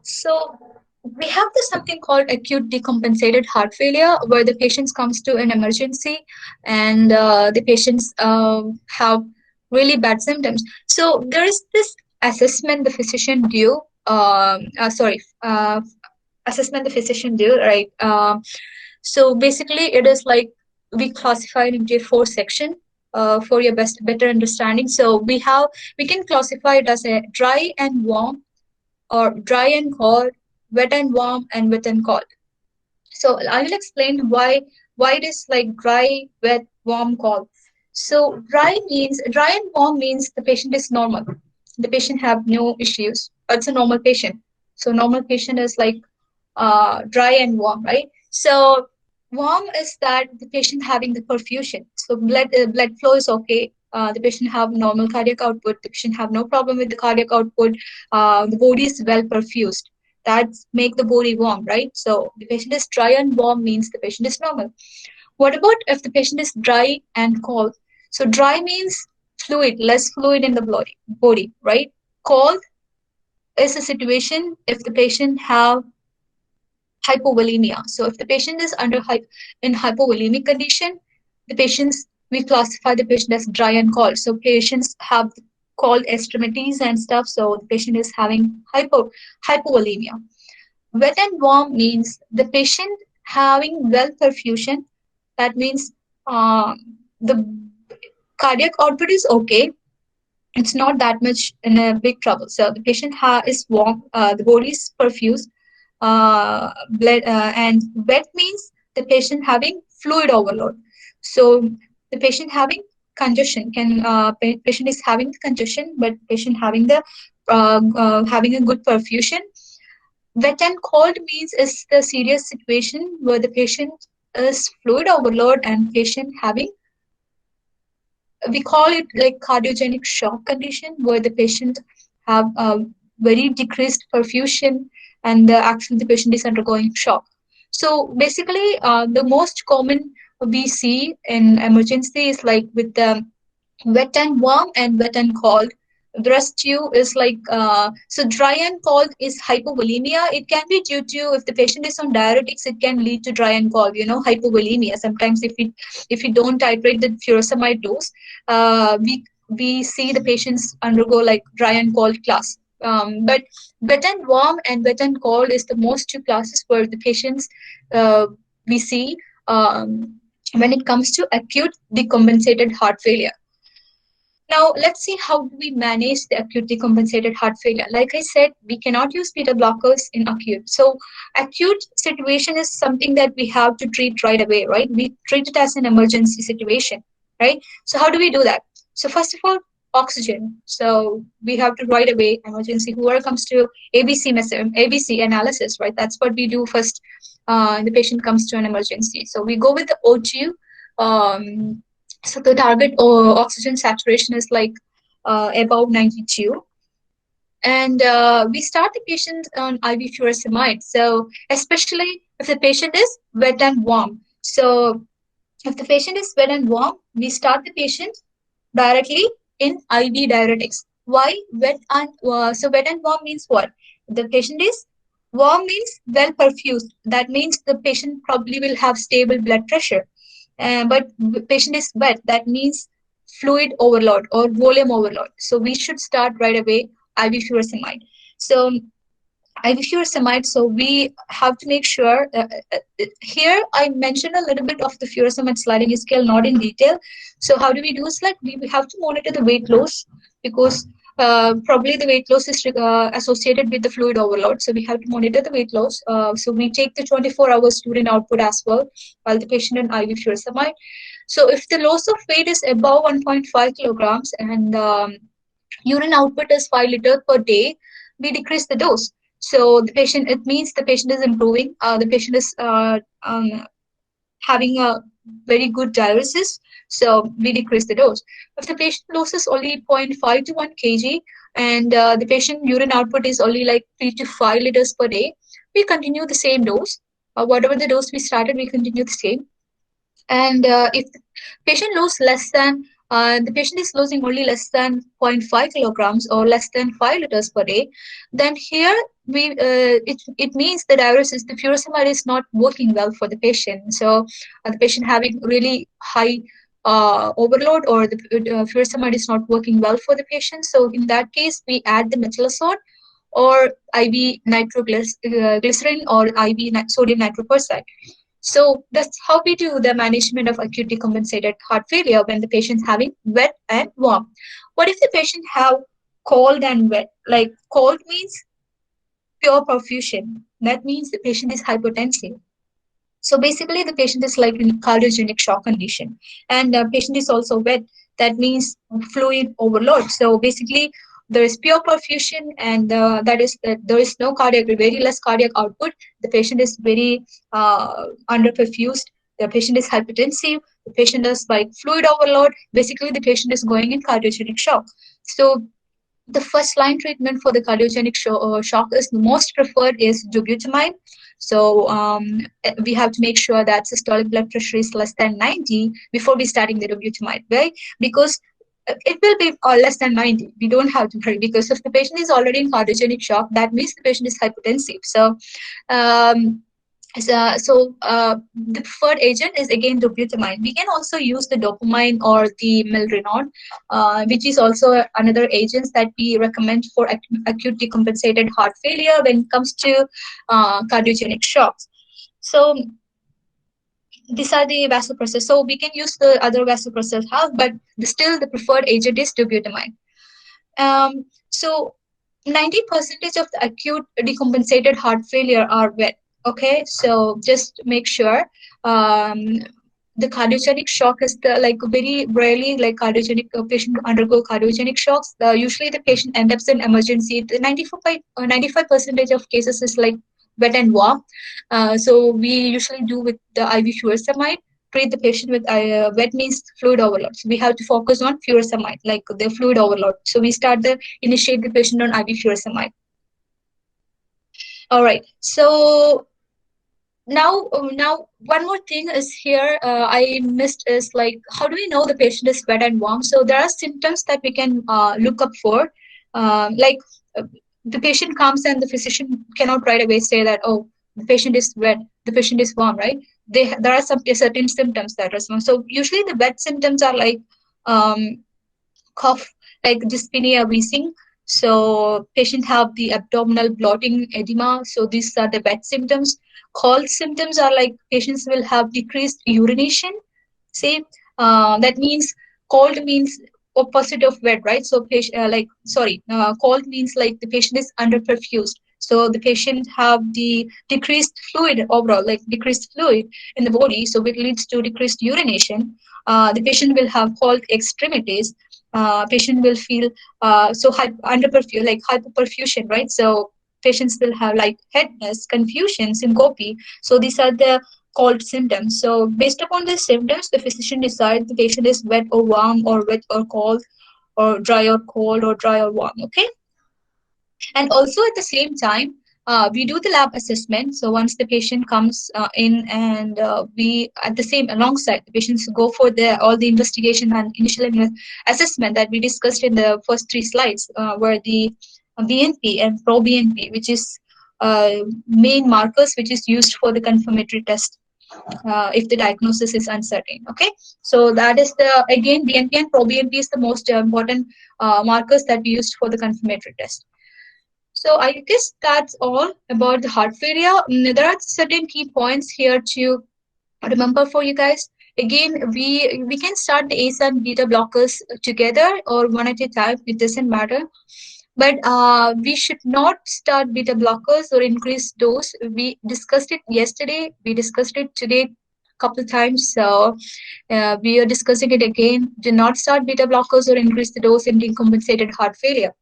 So we have this something called acute decompensated heart failure, where the patient comes to an emergency and the patients have really bad symptoms. So there is this assessment the physician do. Assessment the physician do, right? So basically, it is like we classify it into 4 sections for your better understanding. So we can classify it as a dry and warm, or dry and cold, wet and warm, and wet and cold. So I will explain why it is like dry, wet, warm, cold. So dry and warm means the patient is normal. The patient have no issues. It's a normal patient. So normal patient is like dry and warm, right? So warm is that the patient having the perfusion. So blood flow is okay. The patient have normal cardiac output. The patient have no problem with the cardiac output. The body is well perfused. That make the body warm, right? So the patient is dry and warm means the patient is normal. What about if the patient is dry and cold? So dry means fluid, less fluid in the body, right? Cold is a situation if the patient have hypovolemia. So if the patient is in hypovolemic condition, the patients, we classify the patient as dry and cold. So patients have cold extremities and stuff. So the patient is having hypovolemia. Wet and warm means the patient having well perfusion. That means the cardiac output is okay. It's not that much in a big trouble. So the patient is warm, the body is perfused, blood, and wet means the patient having fluid overload. So the patient having congestion patient is having the congestion, but patient having the having a good perfusion. Wet and cold means is the serious situation where the patient is fluid overload and patient having, we call it like cardiogenic shock condition, where the patient have a very decreased perfusion and actually the patient is undergoing shock. So basically, the most common we see in emergency is like with the wet and warm and wet and cold. The rest two is like so dry and cold is hypovolemia. It can be due to, if the patient is on diuretics, it can lead to dry and cold, hypovolemia. Sometimes if we don't titrate the furosemide dose, we see the patients undergo like dry and cold class. But wet and warm and wet and cold is the most two classes where the patients we see when it comes to acute decompensated heart failure. Now, let's see how do we manage the acute decompensated heart failure. Like I said, we cannot use beta blockers in acute. So acute situation is something that we have to treat right away, right? We treat it as an emergency situation, right? So how do we do that? So first of all, oxygen. So we have to right away emergency. Whoever comes to ABC analysis, right? That's what we do first. The patient comes to an emergency. So we go with the O2. So the target oxygen saturation is like above 92. And we start the patient on IV furosemide. So especially if the patient is wet and warm. So if the patient is wet and warm, we start the patient directly in IV diuretics. Why wet and so wet and warm means what? The patient is warm means well perfused. That means the patient probably will have stable blood pressure. But patient is wet. That means fluid overload or volume overload. So we should start right away IV furosemide. So IV furosemide. So we have to make sure. Here I mentioned a little bit of the furosemide sliding scale, not in detail. So how do we do? It's like we have to monitor the weight loss, because Probably the weight loss is associated with the fluid overload. So we have to monitor the weight loss. So we take the 24 hours urine output as well while the patient on IV furosemide. So if the loss of weight is above 1.5 kilograms and urine output is 5 liters per day, we decrease the dose. So the patient, it means the patient is improving. The patient is having a very good diuresis, so we decrease the dose. If the patient loses only zero point 0.5 to 1 kg and the patient urine output is only like 3 to 5 liters per day, we continue the same dose. Whatever the dose we started, we continue the same. And if the patient loses less than the patient is losing only less than 0.5 kilograms or less than 5 liters per day, then here it means the diuresis, the furosemide is not working well for the patient. So the patient having really high overload, or the furosemide is not working well for the patient. So in that case, we add the metolazone or IV nitroglycerin or IV sodium nitroprusside. So that's how we do the management of acute decompensated heart failure when the patient's having wet and warm. What if the patient have cold and wet? Like cold means pure perfusion. That means the patient is hypotensive. So basically, the patient is like in cardiogenic shock condition, and the patient is also wet. That means fluid overload. So basically, there is pure perfusion, and that is that there is no cardiac, very less cardiac output. The patient is very underperfused. The patient is hypertensive. The patient is like fluid overload. Basically, the patient is going in cardiogenic shock. So the first line treatment for the cardiogenic shock is the most preferred is dobutamine. So we have to make sure that systolic blood pressure is less than 90 before we starting the dobutamine, right? Because it will be less than 90. We don't have to worry, because if the patient is already in cardiogenic shock, that means the patient is hypertensive. So um, the preferred agent is again dobutamine. We can also use the dopamine or the milrinone, which is also another agents that we recommend for acute decompensated heart failure when it comes to cardiogenic shocks. So these are the vasopressors. So we can use the other vasopressors, but still the preferred agent is dobutamine. So 90% of the acute decompensated heart failure are wet. Okay, so just make sure the cardiogenic shock is the like very rarely like cardiogenic patient undergo cardiogenic shocks. Usually the patient ends up in emergency. The 95% of cases is like wet and warm. So we usually do with the IV furosemide. Treat the patient with wet means fluid overload. So we have to focus on furosemide, like the fluid overload. So we initiate the patient on IV furosemide. All right. So now one more thing is here I missed is like, how do we know the patient is wet and warm? So there are symptoms that we can look up for, like the patient comes and the physician cannot right away say that, oh, the patient is wet, the patient is warm, right? There are some certain symptoms that are. So usually the wet symptoms are like cough, like dyspnea, wheezing. So patient have the abdominal bloating, edema. So these are the wet symptoms. Cold symptoms are like patients will have decreased urination. See, that means cold means opposite of wet, right? So patient cold means like the patient is underperfused. So the patient have the decreased fluid overall, like decreased fluid in the body. So it leads to decreased urination. The patient will have cold extremities. Patient will feel like hypoperfusion, right? So patients will have like headache, confusion, syncope. So these are the cold symptoms. So based upon the symptoms, the physician decides the patient is wet or warm, or wet or cold, or dry or cold, or dry or warm. Okay. And also at the same time, we do the lab assessment. So once the patient comes in, and we at the same alongside the patients go for all the investigation and initial assessment that we discussed in the first 3 slides, where the BNP and pro-BNP, which is main markers which is used for the confirmatory test if the diagnosis is uncertain. Okay, so that is the again BNP and pro-BNP is the most important markers that we used for the confirmatory test. So I guess that's all about the heart failure. There are certain key points here to remember for you guys. Again, we can start the ACE and beta blockers together or one at a time. It doesn't matter. But we should not start beta blockers or increase dose. We discussed it yesterday. We discussed it today couple times. So we are discussing it again. Do not start beta blockers or increase the dose in decompensated heart failure.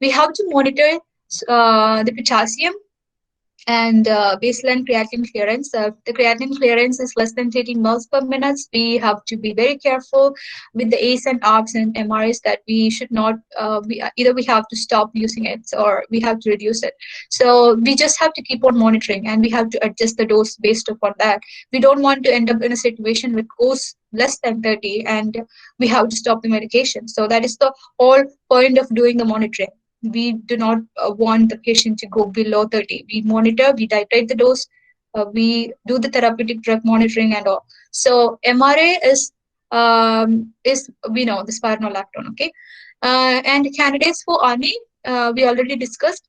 We have to monitor the potassium and baseline creatinine clearance. The creatinine clearance is less than 30 mL per minute. We have to be very careful with the ACE and ARBs and MRIs that we should not, either we have to stop using it or we have to reduce it. So we just have to keep on monitoring and we have to adjust the dose based upon that. We don't want to end up in a situation with dose less than 30 and we have to stop the medication. So that is the whole point of doing the monitoring. We do not want the patient to go below 30. We monitor, we titrate the dose, we do the therapeutic drug monitoring and all. So MRA is we know the spironolactone, okay? And candidates for ARNI, we already discussed.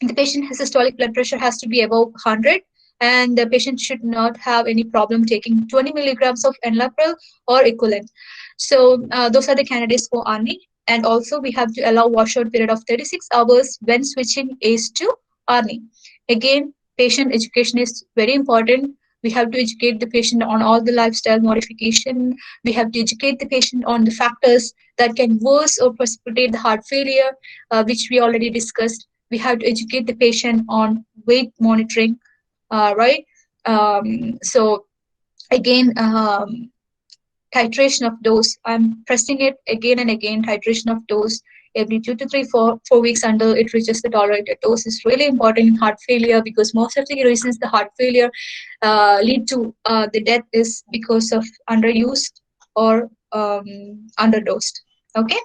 The patient has systolic blood pressure has to be above 100 and the patient should not have any problem taking 20 milligrams of enalapril or equivalent. So those are the candidates for ARNI. And also we have to allow washout period of 36 hours when switching ACE to ARNI. Again, patient education is very important. We have to educate the patient on all the lifestyle modification. We have to educate the patient on the factors that can worse or precipitate the heart failure, which we already discussed. We have to educate the patient on weight monitoring, right? So again, titration of dose. I'm pressing it again and again. Titration of dose every 2 to 3, 4 weeks until it reaches the tolerated dose is really important in heart failure because most of the reasons the heart failure lead to the death is because of underused or underdosed. Okay.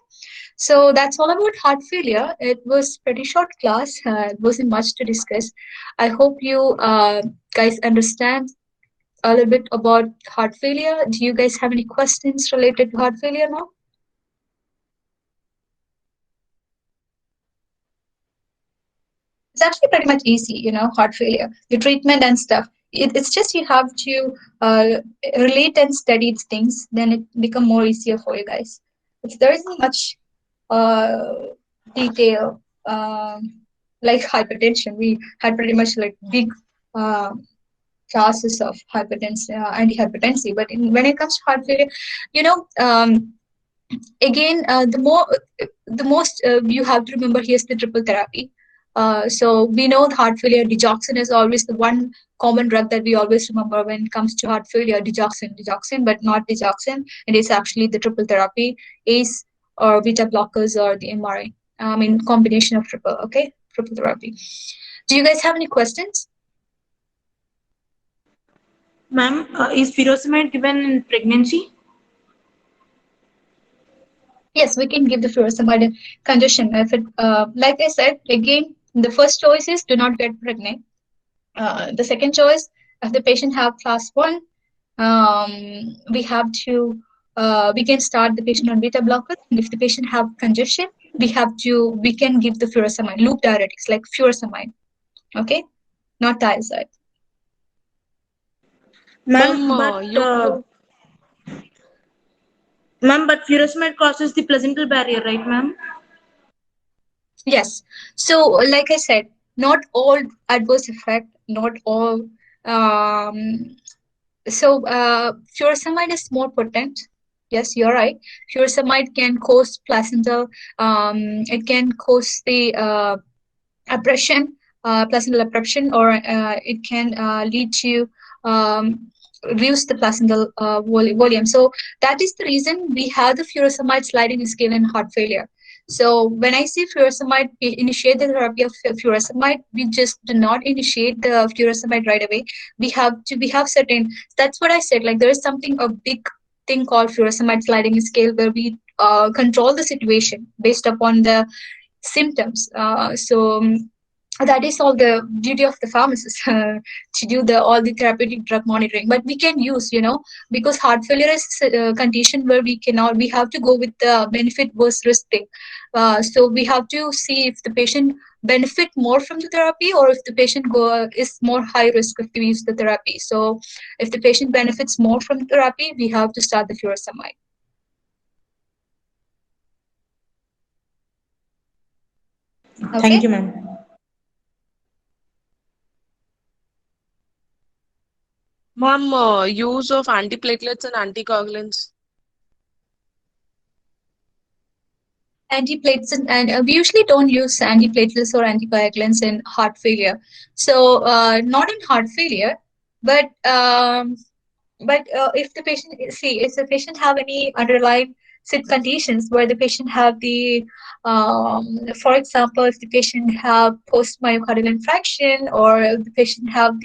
So that's all about heart failure. It was pretty short class. It wasn't much to discuss. I hope you guys understand a little bit about heart failure. Do you guys have any questions related to heart failure now? It's actually pretty much easy, heart failure, the treatment and stuff. It's just you have to relate and study things, then it become more easier for you guys. There isn't much detail like hypertension. We had pretty much like big classes of hypertension, antihypertensive. But when it comes to heart failure, again, the most you have to remember here is the triple therapy. So we know the heart failure, digoxin is always the one common drug that we always remember when it comes to heart failure, digoxin, but not digoxin. It is actually the triple therapy, ACE or beta blockers or the MRA. I mean, combination of triple therapy. Do you guys have any questions? Ma'am, is furosemide given in pregnancy? Yes, we can give the furosemide condition. If it, like I said, again, the first choice is do not get pregnant. The second choice, if the patient have class 1, we have to, we can start the patient on beta blockers. And if the patient have congestion, we can give the furosemide, loop diuretics like furosemide, okay, not thiazide. Ma'am, but furosemide crosses the placental barrier, right, ma'am? Yes. So, like I said, not all adverse effect, not all. So, furosemide is more potent. Yes, you're right. Furosemide can cause placental. It can cause the oppression, placental oppression, or it can lead to reduce the placental volume. So that is the reason we have the furosemide sliding scale in heart failure. So when I say furosemide, initiate the therapy of furosemide, we just do not initiate the furosemide right away. We have certain, that's what I said, like there is something, a big thing called furosemide sliding scale where we control the situation based upon the symptoms. So that is all the duty of the pharmacist to do all the therapeutic drug monitoring. But we can use, because heart failure is a condition where we have to go with the benefit versus risk thing. So we have to see if the patient benefit more from the therapy, or if the patient is more high risk if we use the therapy. So if the patient benefits more from therapy, we have to start the furosemide. Okay. Thank you, ma'am. Ma'am, use of antiplatelets and anticoagulants. Antiplatelets, and we usually don't use antiplatelets or anticoagulants in heart failure. So not in heart failure, but if the patient, if the patient have any underlying conditions where the patient have for example, if the patient have post myocardial infarction, or if the patient have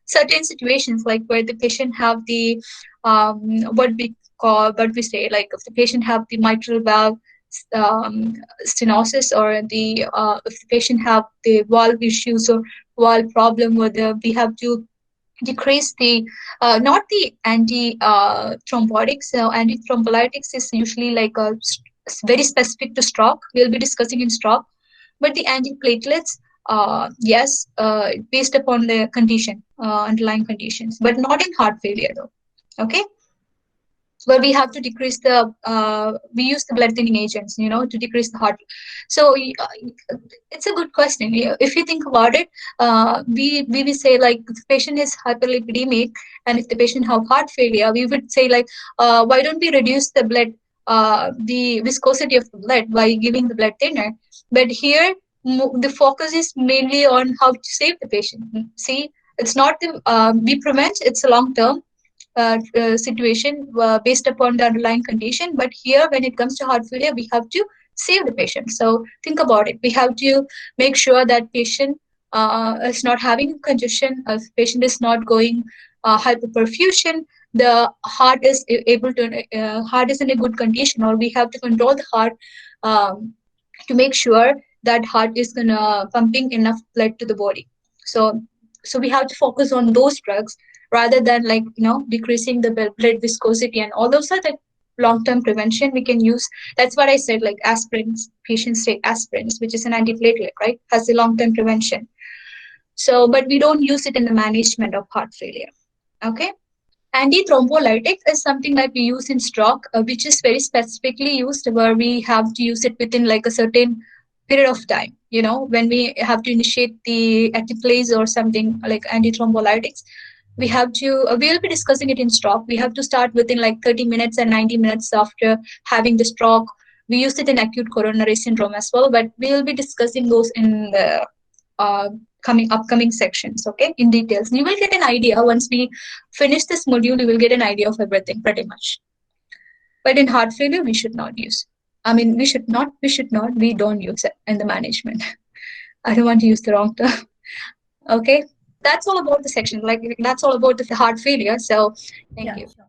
certain situations like where the patient have what we say, like if the patient have the mitral valve stenosis, or if the patient have the valve issues or valve problem, where we have to decrease the not the anti-thrombotics. So anti-thrombolytics is usually like very specific to stroke. We'll be discussing in stroke, but the antiplatelets, yes, based upon the condition, underlying conditions, but not in heart failure though. Okay. Where we have to decrease we use the blood thinning agents, to decrease the heart. So it's a good question. If you think about it, we say like if the patient is hyperlipidemic, and if the patient have heart failure, we would say like, why don't we reduce the blood, the viscosity of the blood by giving the blood thinner? But here the focus is mainly on how to save the patient. See, it's not we prevent, it's a long term situation based upon the underlying condition. But here, when it comes to heart failure, we have to save the patient. So think about it. We have to make sure that patient is not having congestion, patient is not going hyperperfusion, the heart is able to heart is in a good condition, or we have to control the heart to make sure that heart is gonna pumping enough blood to the body. So we have to focus on those drugs rather than like decreasing the blood viscosity, and all those are the long-term prevention we can use. That's what I said, like aspirins, patients take aspirins, which is an antiplatelet, right, has a long-term prevention. So but we don't use it in the management of heart failure. Okay. Antithrombolytic is something that we use in stroke, which is very specifically used where we have to use it within like a certain period of time. When we have to initiate the atiplase or something like antithrombolytics, we have to, we'll be discussing it in stroke. We have to start within like 30 minutes and 90 minutes after having the stroke. We use it in acute coronary syndrome as well, but we'll be discussing those in the upcoming sections, okay, in details. You will get an idea once we finish this module. You will get an idea of everything pretty much. But in heart failure, we should not use. I mean, we don't use it in the management. I don't want to use the wrong term. Okay, that's all about the section. Like that's all about the heart failure. So thank you. Sure.